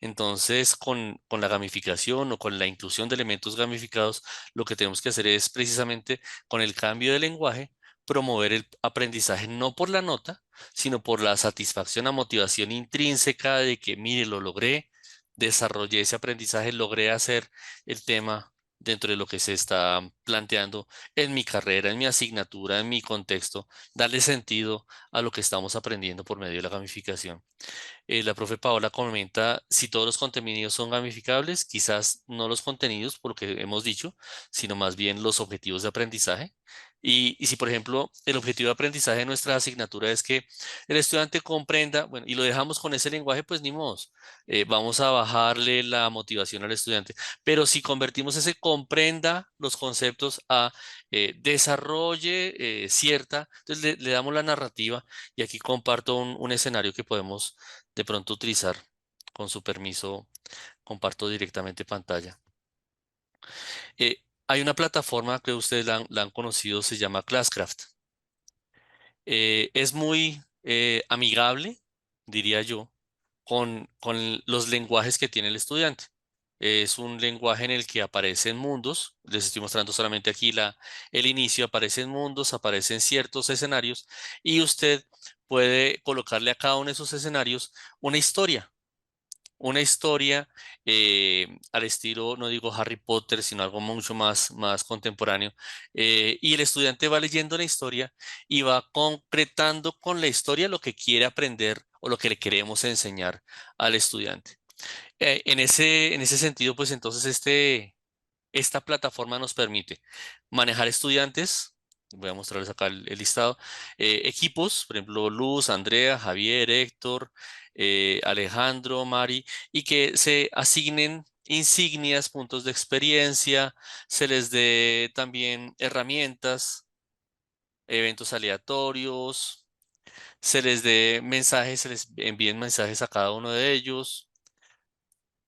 Entonces, con la gamificación o con la inclusión de elementos gamificados, lo que tenemos que hacer es precisamente con el cambio de lenguaje, promover el aprendizaje no por la nota, sino por la satisfacción, la motivación intrínseca de que, mire, lo logré, desarrollé ese aprendizaje, logré hacer el tema dentro de lo que se está planteando en mi carrera, en mi asignatura, en mi contexto, darle sentido a lo que estamos aprendiendo por medio de la gamificación. La profe Paola comenta si todos los contenidos son gamificables, quizás no los contenidos, por lo que hemos dicho, sino más bien los objetivos de aprendizaje. Y si, por ejemplo, el objetivo de aprendizaje de nuestra asignatura es que el estudiante comprenda, bueno, y lo dejamos con ese lenguaje, pues ni modos, vamos a bajarle la motivación al estudiante. Pero si convertimos ese comprenda los conceptos a desarrolle cierta, entonces le damos la narrativa y aquí comparto un escenario que podemos de pronto utilizar. Con su permiso, comparto directamente pantalla. Hay una plataforma que ustedes la han conocido, se llama Classcraft. Es muy amigable, diría yo, con los lenguajes que tiene el estudiante. Es un lenguaje en el que aparecen mundos. Les estoy mostrando solamente aquí el inicio. Aparecen mundos, aparecen ciertos escenarios y usted puede colocarle a cada uno de esos escenarios una historia. Una historia al estilo, no digo Harry Potter, sino algo mucho más contemporáneo. Y el estudiante va leyendo la historia y va concretando con la historia lo que quiere aprender o lo que le queremos enseñar al estudiante. En ese sentido, pues entonces esta plataforma nos permite manejar estudiantes. Voy a mostrarles acá el listado. Equipos, por ejemplo, Luz, Andrea, Javier, Héctor, Alejandro, Mari, y que se asignen insignias, puntos de experiencia, se les dé también herramientas, eventos aleatorios, se les dé mensajes, se les envíen mensajes a cada uno de ellos,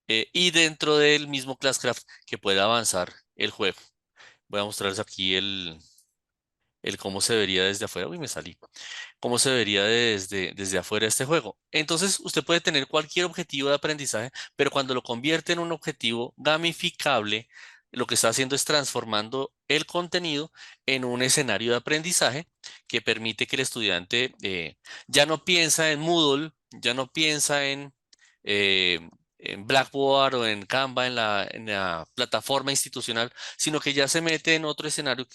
y dentro del mismo Classcraft que pueda avanzar el juego. Voy a mostrarles aquí el cómo se vería desde afuera. Uy, me salí. Cómo se vería desde afuera este juego. Entonces, usted puede tener cualquier objetivo de aprendizaje, pero cuando lo convierte en un objetivo gamificable, lo que está haciendo es transformando el contenido en un escenario de aprendizaje que permite que el estudiante ya no piensa en Moodle, ya no piensa eh, en Blackboard o en Canva, en la plataforma institucional, sino que ya se mete en otro escenario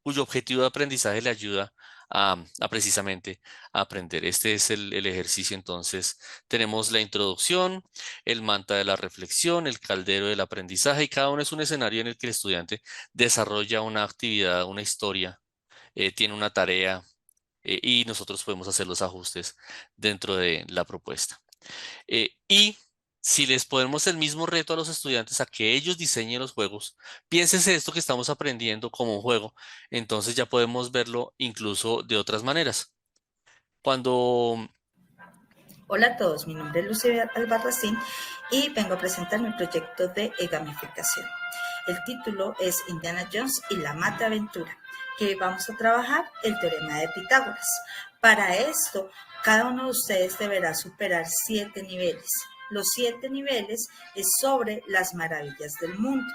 cuyo objetivo de aprendizaje le ayuda a precisamente aprender. Este es el ejercicio. Entonces, tenemos la introducción, el manta de la reflexión, el caldero del aprendizaje, y cada uno es un escenario en el que el estudiante desarrolla una actividad, una historia, tiene una tarea, y nosotros podemos hacer los ajustes dentro de la propuesta. Y si les ponemos el mismo reto a los estudiantes a que ellos diseñen los juegos, piénsense esto que estamos aprendiendo como un juego, entonces ya podemos verlo incluso de otras maneras. Hola a todos, mi nombre es Lucía Albarracín y vengo a presentar mi proyecto de gamificación. El título es Indiana Jones y la Mata Aventura, que vamos a trabajar el teorema de Pitágoras. Para esto, cada uno de ustedes deberá superar 7 niveles. Los 7 niveles es sobre las maravillas del mundo.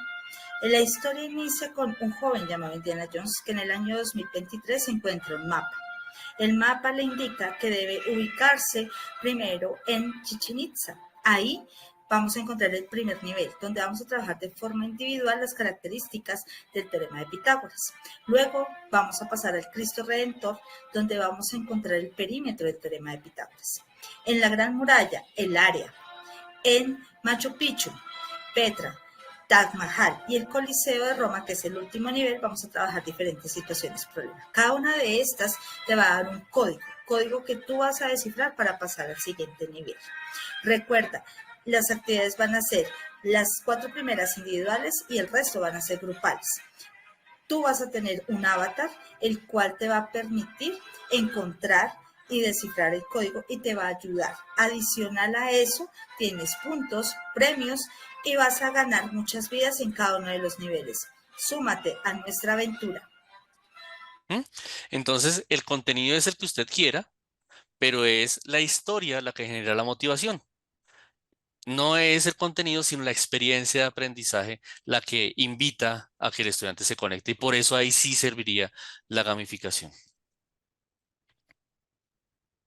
La historia inicia con un joven llamado Indiana Jones que en el año 2023 encuentra un mapa. El mapa le indica que debe ubicarse primero en Chichén Itzá. Ahí vamos a encontrar el primer nivel, donde vamos a trabajar de forma individual las características del teorema de Pitágoras. Luego vamos a pasar al Cristo Redentor, donde vamos a encontrar el perímetro del teorema de Pitágoras. En la Gran Muralla, el área. En Machu Picchu, Petra, Taj Mahal y el Coliseo de Roma, que es el último nivel, vamos a trabajar diferentes situaciones, problemas. Cada una de estas te va a dar un código que tú vas a descifrar para pasar al siguiente nivel. Recuerda, las actividades van a ser las 4 primeras individuales y el resto van a ser grupales. Tú vas a tener un avatar, el cual te va a permitir encontrar y descifrar el código y te va a ayudar. Adicional a eso, tienes puntos, premios y vas a ganar muchas vidas en cada uno de los niveles. Súmate a nuestra aventura. Entonces, el contenido es el que usted quiera, pero es la historia la que genera la motivación. No es el contenido, sino la experiencia de aprendizaje la que invita a que el estudiante se conecte, y por eso ahí sí serviría la gamificación.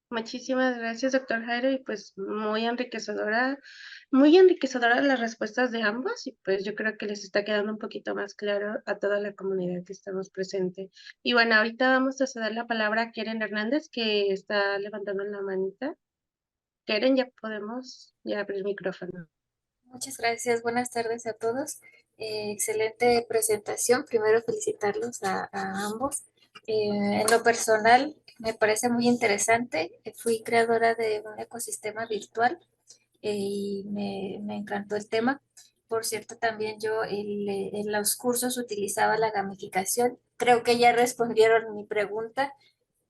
Muchísimas gracias, doctor Jairo, y pues muy enriquecedora las respuestas de ambos, y pues yo creo que les está quedando un poquito más claro a toda la comunidad que estamos presente. Y bueno, ahorita vamos a ceder la palabra a Keren Hernández, que está levantando la manita. Keren, ya podemos abrir el micrófono. Muchas gracias, buenas tardes a todos. Excelente presentación. Primero felicitarlos a ambos. En lo personal, me parece muy interesante. Fui creadora de un ecosistema virtual y me encantó el tema. Por cierto, también yo en los cursos utilizaba la gamificación. Creo que ya respondieron mi pregunta.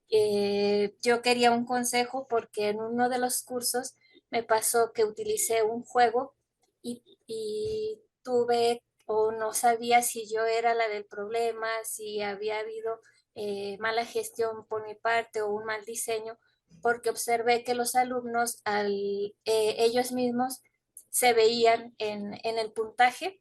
Yo quería un consejo porque en uno de los cursos me pasó que utilicé un juego y tuve o no sabía si yo era la del problema, si había habido mala gestión por mi parte o un mal diseño, porque observé que los alumnos ellos mismos se veían en el puntaje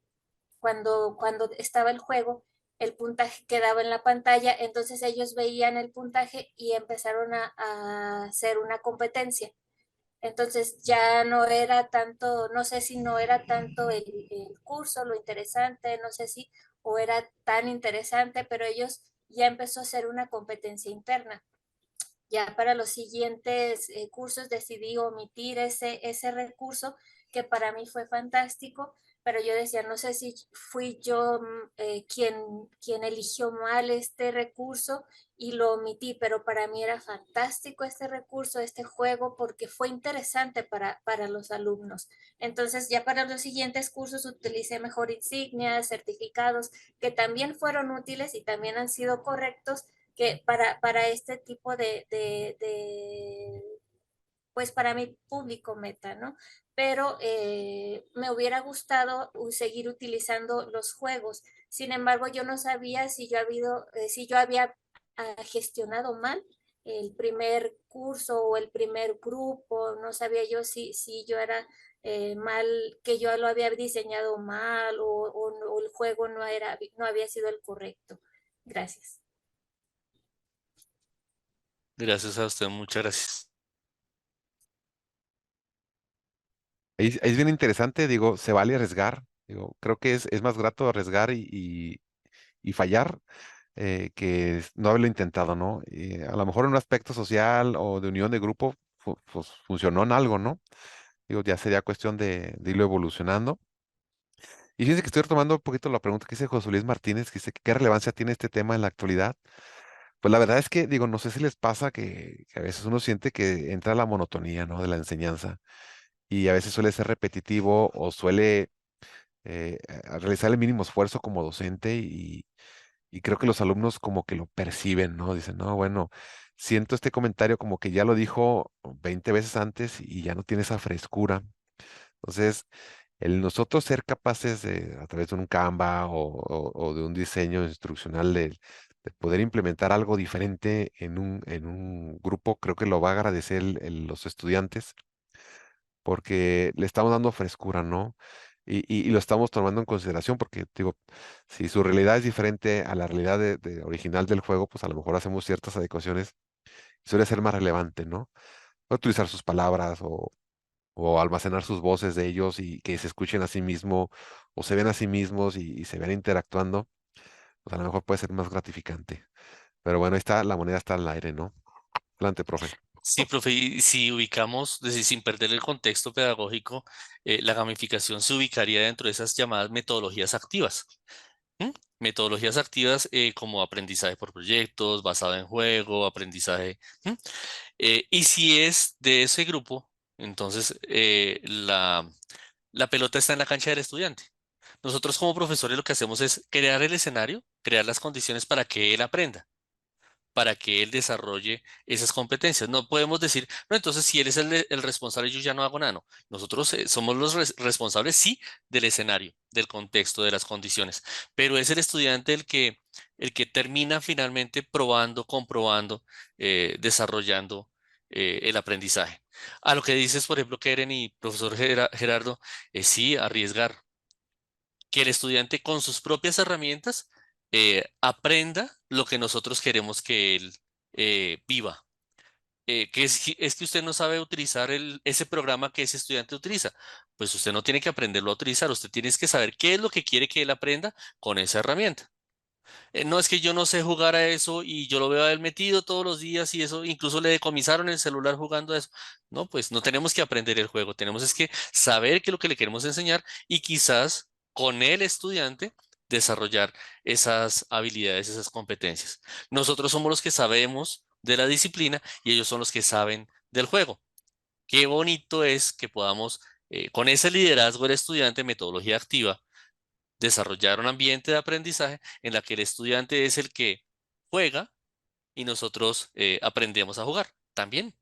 cuando estaba el juego, el puntaje quedaba en la pantalla, entonces ellos veían el puntaje y empezaron a hacer una competencia. Entonces ya no era tanto, no sé si no era tanto el curso, lo interesante, no sé si, o era tan interesante, pero ellos ya empezó a hacer una competencia interna. Ya para los siguientes cursos decidí omitir ese recurso que para mí fue fantástico, pero yo decía, no sé si fui yo quien eligió mal este recurso y lo omití, pero para mí era fantástico este recurso, este juego, porque fue interesante para los alumnos. Entonces ya para los siguientes cursos utilicé mejor insignias, certificados, que también fueron útiles y también han sido correctos que para este tipo pues para mi público meta, ¿no? Pero me hubiera gustado seguir utilizando los juegos. Sin embargo, yo no sabía si yo había gestionado mal el primer curso o el primer grupo, no sabía yo si yo era mal, que yo lo había diseñado mal o el juego no había sido el correcto. Gracias. Gracias a usted, muchas gracias. Ahí es bien interesante, digo, se vale arriesgar. Digo, creo que es más grato arriesgar y fallar que no haberlo intentado, ¿no? Y a lo mejor en un aspecto social o de unión de grupo, pues funcionó en algo, ¿no? Digo, ya sería cuestión de irlo evolucionando. Y fíjense que estoy retomando un poquito la pregunta que hice José Luis Martínez, que dice que qué relevancia tiene este tema en la actualidad. Pues la verdad es que, digo, no sé si les pasa que a veces uno siente que entra la monotonía, ¿no? De la enseñanza y a veces suele ser repetitivo o suele realizar el mínimo esfuerzo como docente y creo que los alumnos como que lo perciben, ¿no? Dicen, no, bueno, siento este comentario como que ya lo dijo 20 veces antes y ya no tiene esa frescura. Entonces, el nosotros ser capaces de, a través de un Canva o de un diseño instruccional de poder implementar algo diferente en un grupo, creo que lo va a agradecer los estudiantes porque le estamos dando frescura, ¿no? Y lo estamos tomando en consideración porque, digo, si su realidad es diferente a la realidad original del juego, pues a lo mejor hacemos ciertas adecuaciones y suele ser más relevante, ¿no? Utilizar sus palabras o almacenar sus voces de ellos y que se escuchen a sí mismo o se ven a sí mismos y se ven interactuando, pues a lo mejor puede ser más gratificante. Pero bueno, ahí está, la moneda está al aire, ¿no? Adelante, profe. Sí, profe, y si ubicamos, es decir, sin perder el contexto pedagógico, la gamificación se ubicaría dentro de esas llamadas metodologías activas. ¿M? Metodologías activas como aprendizaje por proyectos, basado en juego, aprendizaje. ¿M? Y si es de ese grupo, entonces la pelota está en la cancha del estudiante. Nosotros como profesores lo que hacemos es crear el escenario, crear las condiciones para que él aprenda, para que él desarrolle esas competencias. No podemos decir, no, entonces si él es el responsable, yo ya no hago nada. No. Nosotros somos los responsables, sí, del escenario, del contexto, de las condiciones, pero es el estudiante el que termina finalmente probando, comprobando, desarrollando el aprendizaje. A lo que dices, por ejemplo, Keren y profesor Gerardo, sí, arriesgar que el estudiante con sus propias herramientas aprenda lo que nosotros queremos que él viva. Es que usted no sabe utilizar ese programa que ese estudiante utiliza. Pues usted no tiene que aprenderlo a utilizar, usted tiene que saber qué es lo que quiere que él aprenda con esa herramienta. No es que yo no sé jugar a eso y yo lo veo a él metido todos los días y eso, incluso le decomisaron el celular jugando a eso. No, pues no tenemos que aprender el juego, tenemos es que saber qué es lo que le queremos enseñar y quizás con el estudiante desarrollar esas habilidades, esas competencias. Nosotros somos los que sabemos de la disciplina y ellos son los que saben del juego. Qué bonito es que podamos, con ese liderazgo del estudiante, metodología activa, desarrollar un ambiente de aprendizaje en la que el estudiante es el que juega y nosotros aprendemos a jugar también.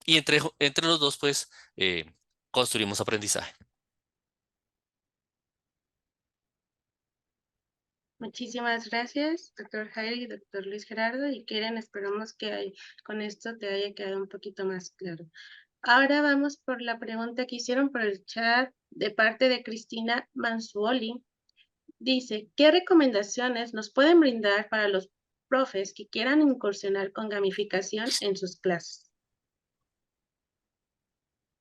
Y entre los dos, pues, construimos aprendizaje. Muchísimas gracias, doctor Jairo y doctor Luis Gerardo. Y Keren, esperamos que con esto te haya quedado un poquito más claro. Ahora vamos por la pregunta que hicieron por el chat de parte de Cristina Manzuoli. Dice, ¿qué recomendaciones nos pueden brindar para los profes que quieran incursionar con gamificación en sus clases?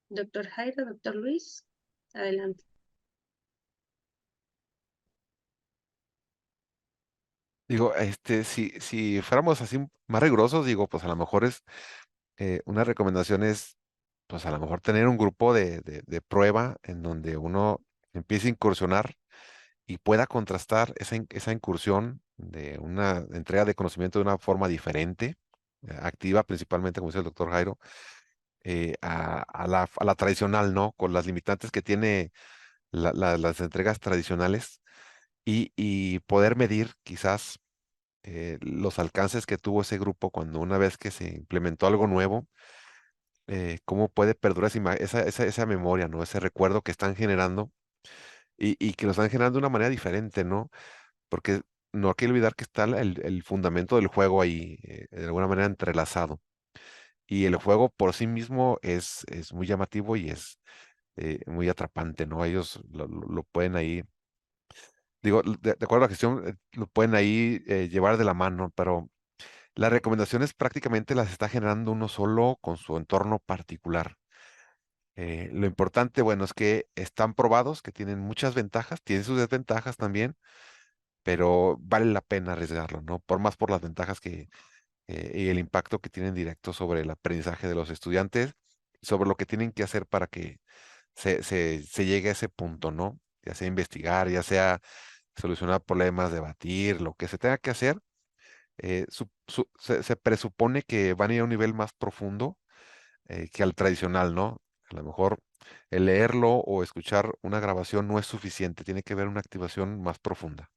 Doctor Jairo, doctor Luis, adelante. Digo, si fuéramos así más rigurosos, digo, pues a lo mejor una recomendación es, pues a lo mejor tener un grupo de prueba en donde uno empiece a incursionar y pueda contrastar esa incursión de una entrega de conocimiento de una forma diferente, activa principalmente, como dice el doctor Jairo, a la tradicional, ¿no? Con las limitantes que tiene las entregas tradicionales y poder medir quizás los alcances que tuvo ese grupo cuando una vez que se implementó algo nuevo, cómo puede perdurar esa memoria, ¿no? Ese recuerdo que están generando y que lo están generando de una manera diferente, ¿no? Porque no hay que olvidar que está el fundamento del juego ahí, de alguna manera entrelazado. Y el juego por sí mismo es muy llamativo y es muy atrapante, ¿no? Ellos lo pueden ahí, digo, de acuerdo a la gestión, lo pueden ahí llevar de la mano, pero las recomendaciones prácticamente las está generando uno solo con su entorno particular. Lo importante, bueno, es que están probados, que tienen muchas ventajas, tienen sus desventajas también, pero vale la pena arriesgarlo, ¿no? Por las ventajas y el impacto que tienen directo sobre el aprendizaje de los estudiantes, sobre lo que tienen que hacer para que se llegue a ese punto, ¿no? Ya sea investigar, ya sea solucionar problemas, debatir, lo que se tenga que hacer. Se presupone que van a ir a un nivel más profundo que al tradicional, ¿no? A lo mejor el leerlo o escuchar una grabación no es suficiente, tiene que haber una activación más profunda.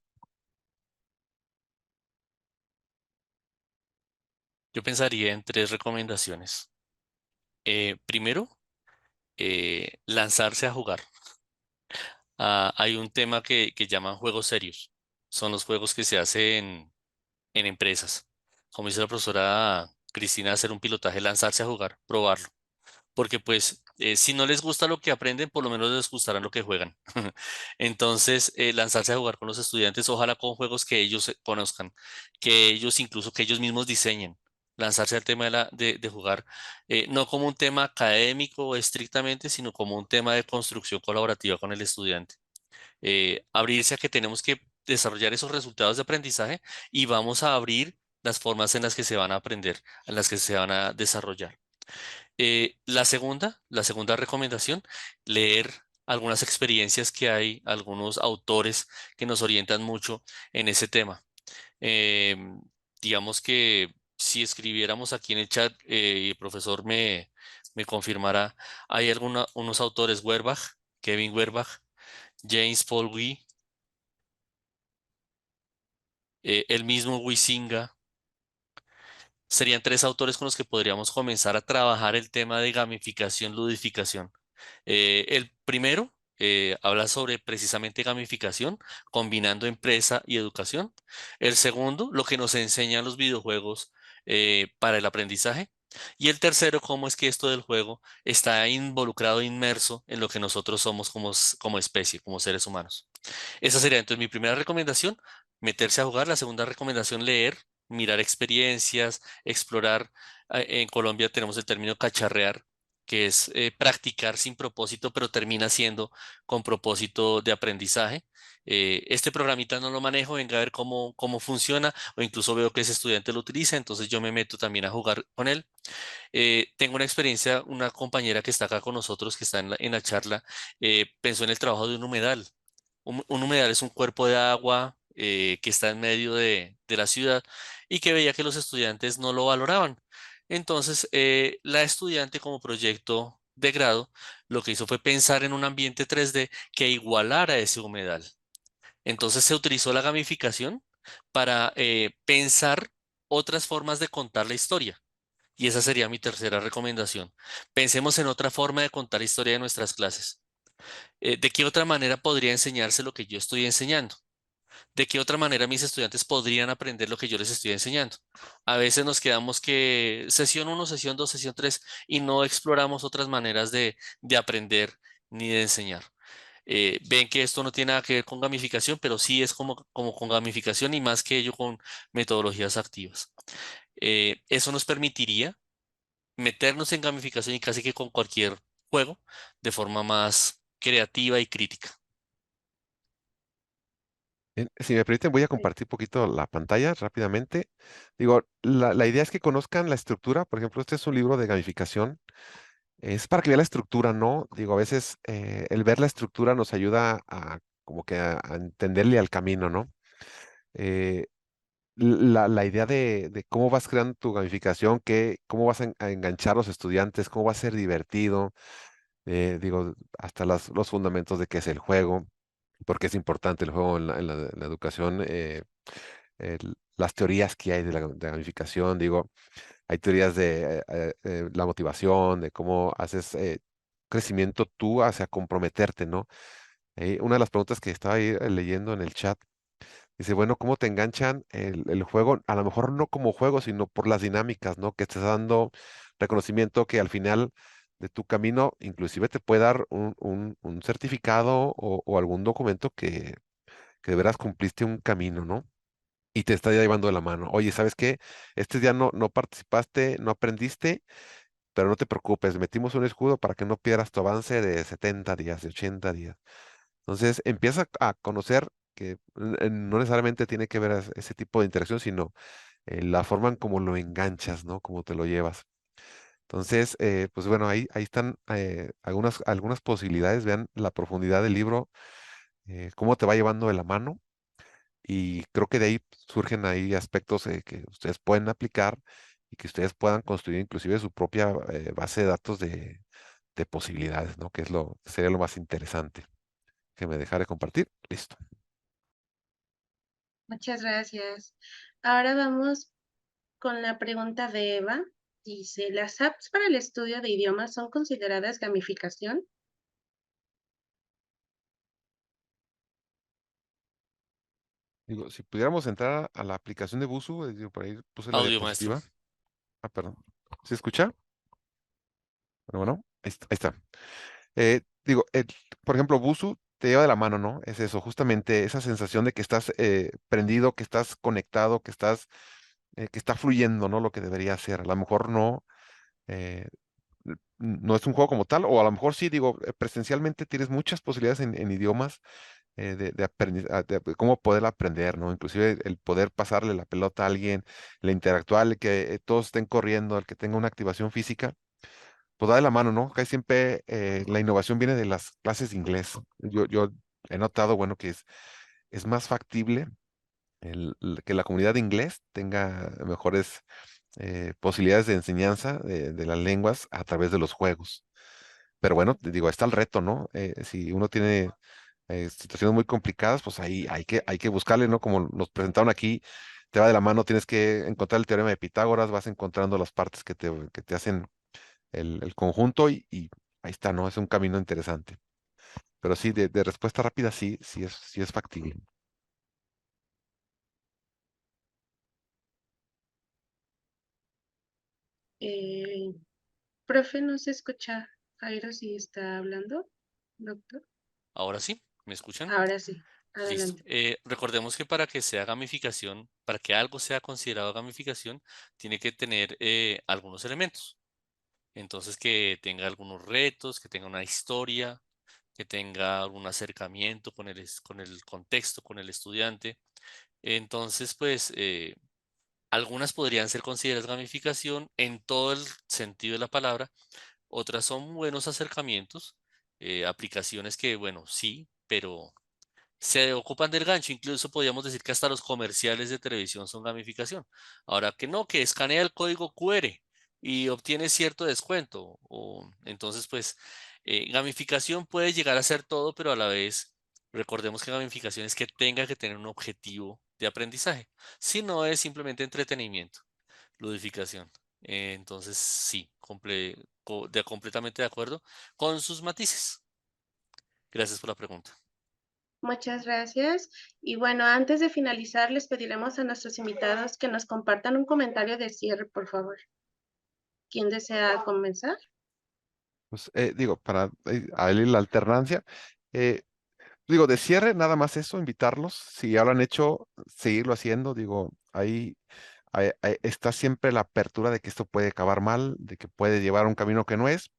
Yo pensaría en 3 recomendaciones. Primero, lanzarse a jugar. Hay un tema que llaman juegos serios. Son los juegos que se hacen en empresas. Como dice la profesora Cristina, hacer un pilotaje, lanzarse a jugar, probarlo. Porque pues si no les gusta lo que aprenden, por lo menos les gustará lo que juegan. Entonces, lanzarse a jugar con los estudiantes, ojalá con juegos que ellos conozcan, que ellos incluso que ellos mismos diseñen. Lanzarse al tema de jugar, no como un tema académico estrictamente, sino como un tema de construcción colaborativa con el estudiante. Abrirse a que tenemos que desarrollar esos resultados de aprendizaje y vamos a abrir las formas en las que se van a aprender, en las que se van a desarrollar. La segunda recomendación, leer algunas experiencias que hay, algunos autores que nos orientan mucho en ese tema. Em, digamos que si escribiéramos aquí en el chat y el profesor me confirmará, hay unos autores, Kevin Werbach, James Paul Gui, el mismo Huizinga. Serían 3 autores con los que podríamos comenzar a trabajar el tema de gamificación, ludificación. El primero habla sobre precisamente gamificación, combinando empresa y educación. El segundo, lo que nos enseñan los videojuegos para el aprendizaje. Y el tercero, cómo es que esto del juego está involucrado, inmerso en lo que nosotros somos como especie, como seres humanos. Esa sería entonces mi primera recomendación, meterse a jugar. La segunda recomendación, leer, mirar experiencias, explorar. En Colombia tenemos el término cacharrear, que es practicar sin propósito, pero termina siendo con propósito de aprendizaje. Este programita no lo manejo, venga a ver cómo funciona, o incluso veo que ese estudiante lo utiliza, entonces yo me meto también a jugar con él. Tengo una experiencia, una compañera que está acá con nosotros, que está en la charla, pensó en el trabajo de un humedal. Un humedal es un cuerpo de agua que está en medio de la ciudad y que veía que los estudiantes no lo valoraban. Entonces, la estudiante como proyecto de grado lo que hizo fue pensar en un ambiente 3D que igualara ese humedal. Entonces se utilizó la gamificación para pensar otras formas de contar la historia. Y esa sería mi tercera recomendación. Pensemos en otra forma de contar la historia de nuestras clases. ¿De qué otra manera podría enseñarse lo que yo estoy enseñando? ¿De qué otra manera mis estudiantes podrían aprender lo que yo les estoy enseñando? A veces nos quedamos que sesión 1, sesión 2, sesión 3 y no exploramos otras maneras de aprender ni de enseñar. Ven que esto no tiene nada que ver con gamificación, pero sí es como con gamificación y más que ello con metodologías activas. Eso nos permitiría meternos en gamificación y casi que con cualquier juego de forma más creativa y crítica. Si me permiten, voy a compartir un poquito la pantalla rápidamente. Digo, la idea es que conozcan la estructura. Por ejemplo, este es un libro de gamificación. Es para que vea la estructura, ¿no? Digo, a veces el ver la estructura nos ayuda a como que a entenderle al camino, ¿no? Eh, la idea de cómo vas creando tu gamificación, cómo vas a enganchar a los estudiantes, cómo va a ser divertido, digo, hasta los fundamentos de qué es el juego, porque es importante el juego en la educación, las teorías que hay de la gamificación, digo, hay teorías de la motivación, de cómo haces crecimiento tú hacia comprometerte, ¿no? Una de las preguntas que estaba ahí leyendo en el chat, dice, bueno, ¿cómo te enganchan el juego? A lo mejor no como juego, sino por las dinámicas, ¿no? Que estás dando reconocimiento que al final de tu camino, inclusive te puede dar un certificado o algún documento que de veras cumpliste un camino, ¿no? Y te está ya llevando de la mano. Oye, ¿sabes qué? Este día no participaste, no aprendiste, pero no te preocupes, metimos un escudo para que no pierdas tu avance de 70 días, de 80 días. Entonces, empieza a conocer que no necesariamente tiene que ver ese tipo de interacción, sino la forma en cómo lo enganchas, ¿no? Cómo te lo llevas. Entonces, pues bueno, ahí están algunas posibilidades. Vean la profundidad del libro, cómo te va llevando de la mano. Y creo que de ahí surgen ahí aspectos que ustedes pueden aplicar y que ustedes puedan construir inclusive su propia base de datos de posibilidades, ¿no? Que es sería lo más interesante. Que me dejara compartir. Listo. Muchas gracias. Ahora vamos con la pregunta de Eva. Dice, ¿las apps para el estudio de idiomas son consideradas gamificación? Digo, si pudiéramos entrar a la aplicación de Busu, digo, por ahí puse la Audio, maestro. diapositiva. Ah, perdón. ¿Se escucha? Bueno, ahí está. Digo, por ejemplo, Busu te lleva de la mano, ¿no? Es eso, justamente esa sensación de que estás prendido, que estás conectado, que está fluyendo, ¿no? Lo que debería ser. A lo mejor no, eh, no es un juego como tal, o a lo mejor sí, digo, presencialmente tienes muchas posibilidades en idiomas de cómo poder aprender, ¿no? Inclusive el poder pasarle la pelota a alguien, el interactuar, el que todos estén corriendo, el que tenga una activación física, pues da de la mano, ¿no? Casi siempre la innovación viene de las clases de inglés. Yo he notado, bueno, que es más factible que la comunidad de inglés tenga mejores posibilidades de enseñanza de las lenguas a través de los juegos. Pero bueno, te digo, está el reto, ¿no? Si uno tiene situaciones muy complicadas, pues ahí hay que buscarle, ¿no? Como nos presentaron aquí, te va de la mano, tienes que encontrar el teorema de Pitágoras, vas encontrando las partes que te hacen el conjunto y ahí está, ¿no? Es un camino interesante. Pero sí, de respuesta rápida, sí es factible. Eh, profe, no se escucha. Jairo, si está hablando. Doctor. Ahora sí, ¿me escuchan? Ahora sí, Listo. adelante. Recordemos que para que sea gamificación, para que algo sea considerado gamificación, tiene que tener algunos elementos. Entonces, que tenga algunos retos, que tenga una historia, que tenga algún acercamiento con el contexto, con el estudiante. Entonces, pues, algunas podrían ser consideradas gamificación en todo el sentido de la palabra, otras son buenos acercamientos, aplicaciones que, bueno, sí, pero se ocupan del gancho. Incluso podríamos decir que hasta los comerciales de televisión son gamificación. Ahora que no, que escanea el código QR y obtiene cierto descuento. Entonces, pues, gamificación puede llegar a ser todo, pero a la vez, recordemos que gamificación es que tenga que tener un objetivo de aprendizaje. Si no, es simplemente entretenimiento, ludificación. Entonces, sí, completamente de acuerdo con sus matices. Gracias por la pregunta. Muchas gracias. Y bueno, antes de finalizar, les pediremos a nuestros invitados que nos compartan un comentario de cierre, por favor. ¿Quién desea comenzar? Pues, digo, para ahí la alternancia, digo, de cierre, nada más eso, invitarlos. Si ya lo han hecho, seguirlo haciendo. Digo, ahí está siempre la apertura de que esto puede acabar mal, de que puede llevar a un camino que no es,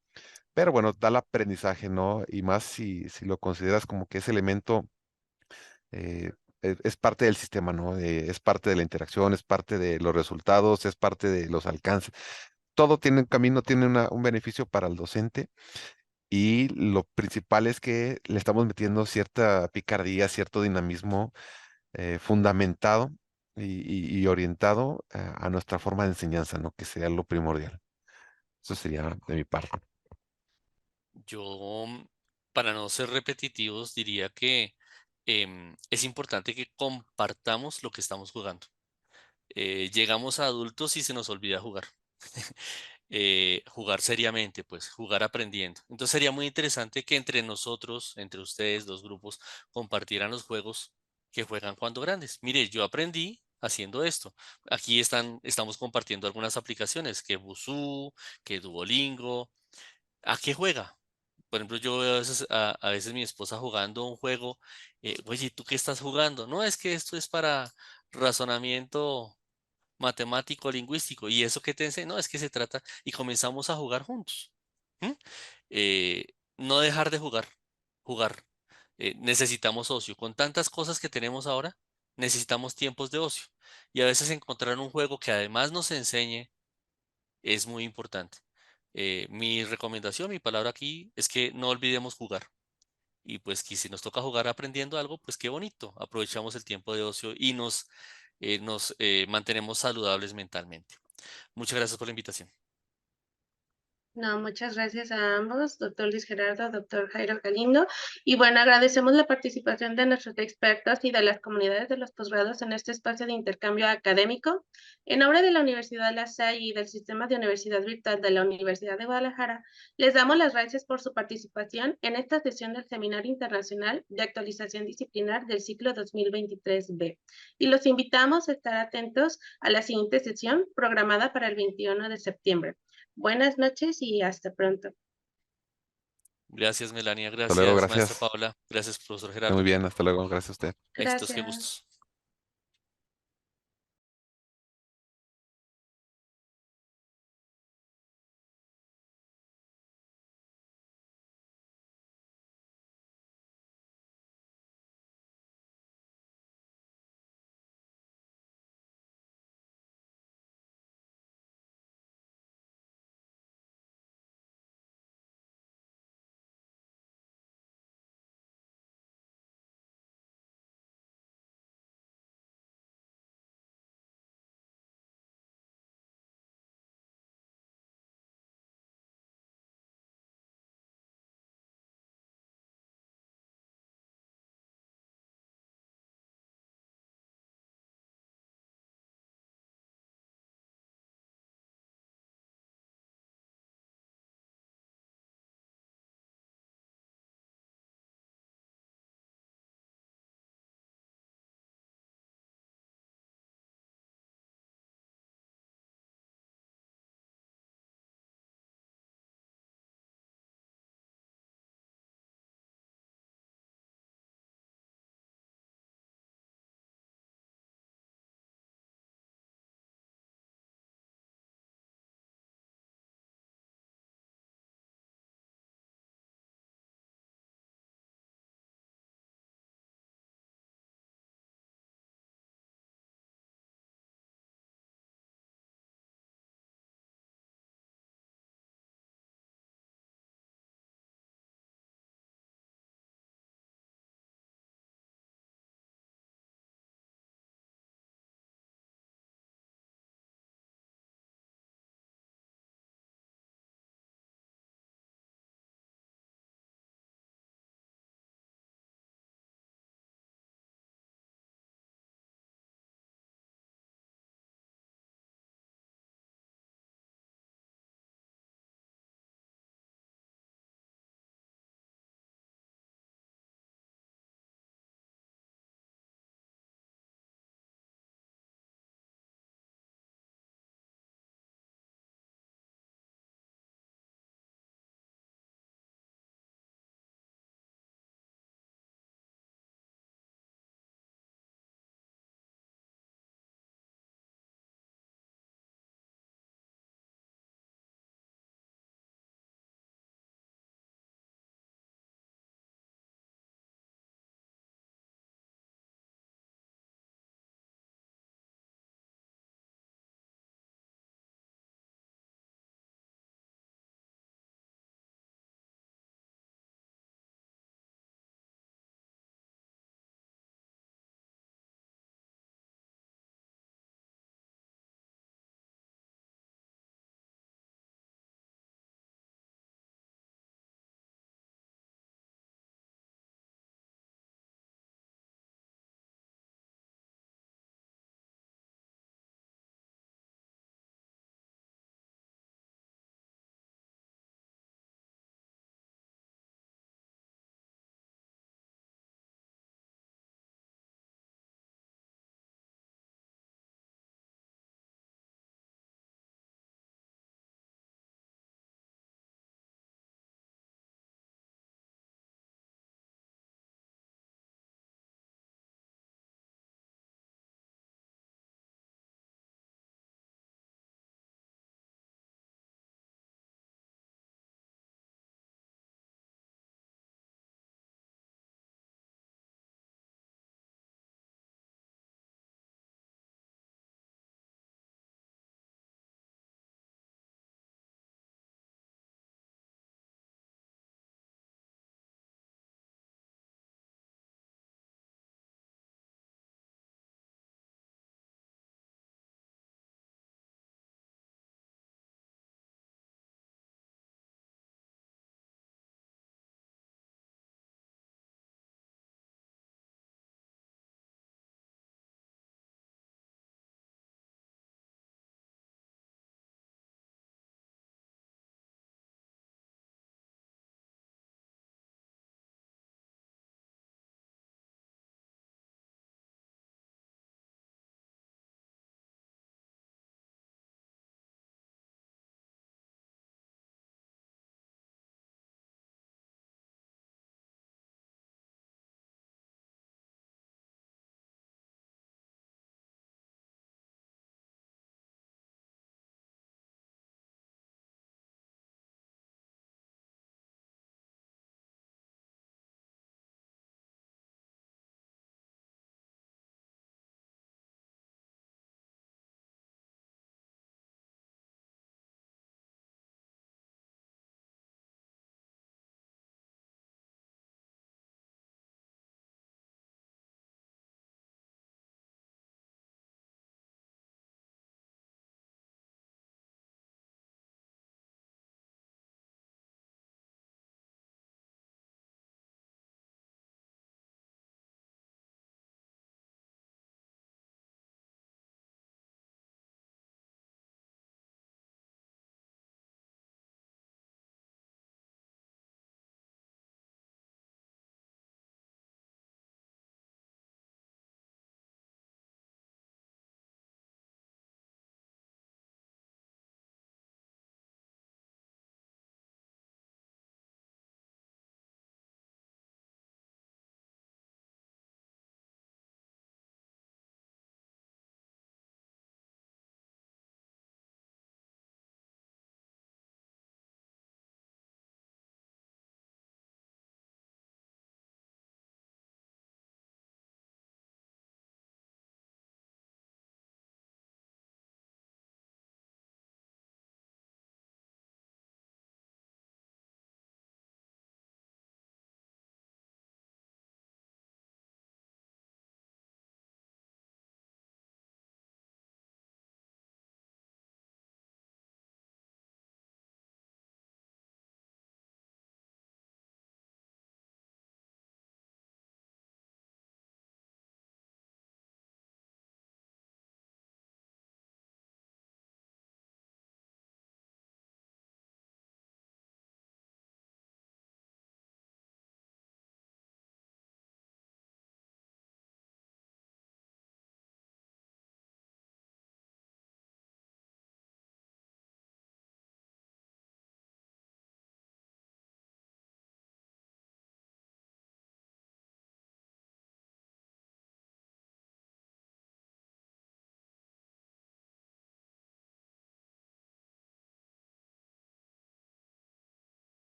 pero bueno, da el aprendizaje, ¿no? Y más si lo consideras como que ese elemento es parte del sistema, ¿no? Es parte de la interacción, es parte de los resultados, es parte de los alcances. Todo tiene un camino, tiene un beneficio para el docente. Y lo principal es que le estamos metiendo cierta picardía, cierto dinamismo fundamentado y orientado a nuestra forma de enseñanza, ¿no? Que sería lo primordial. Eso sería de mi parte. Yo, para no ser repetitivos, diría que es importante que compartamos lo que estamos jugando. Llegamos a adultos y se nos olvida jugar. Jugar seriamente, pues, jugar aprendiendo. Entonces sería muy interesante que entre nosotros, entre ustedes, los grupos, compartieran los juegos que juegan cuando grandes. Mire, yo aprendí haciendo esto. Aquí estamos compartiendo algunas aplicaciones, que Busuu, que Duolingo. ¿A qué juega? Por ejemplo, yo veo a veces mi esposa jugando un juego. Oye, ¿tú qué estás jugando? No, es que esto es para razonamiento matemático, lingüístico. ¿Y eso qué te enseña? No, es que se trata y comenzamos a jugar juntos. ¿M? No dejar de jugar. Necesitamos ocio. Con tantas cosas que tenemos ahora, necesitamos tiempos de ocio. Y a veces encontrar un juego que además nos enseñe es muy importante. Mi recomendación, mi palabra aquí es que no olvidemos jugar. Y pues que si nos toca jugar aprendiendo algo, pues qué bonito. Aprovechamos el tiempo de ocio y nos mantenemos saludables mentalmente. Muchas gracias por la invitación. No, muchas gracias a ambos, doctor Luis Gerardo, doctor Jairo Galindo. Y bueno, agradecemos la participación de nuestros expertos y de las comunidades de los posgrados en este espacio de intercambio académico. En nombre de la Universidad La Salle y del Sistema de Universidad Virtual de la Universidad de Guadalajara, les damos las gracias por su participación en esta sesión del Seminario Internacional de Actualización Disciplinar del ciclo 2023B. Y los invitamos a estar atentos a la siguiente sesión programada para el 21 de septiembre. Buenas noches y hasta pronto. Gracias, Melania. Hasta luego, Gracias, maestra gracias. Paula. Gracias, profesor Muy Gerardo. bien, hasta luego, gracias a usted. Éxitos, qué Gracias. gustos.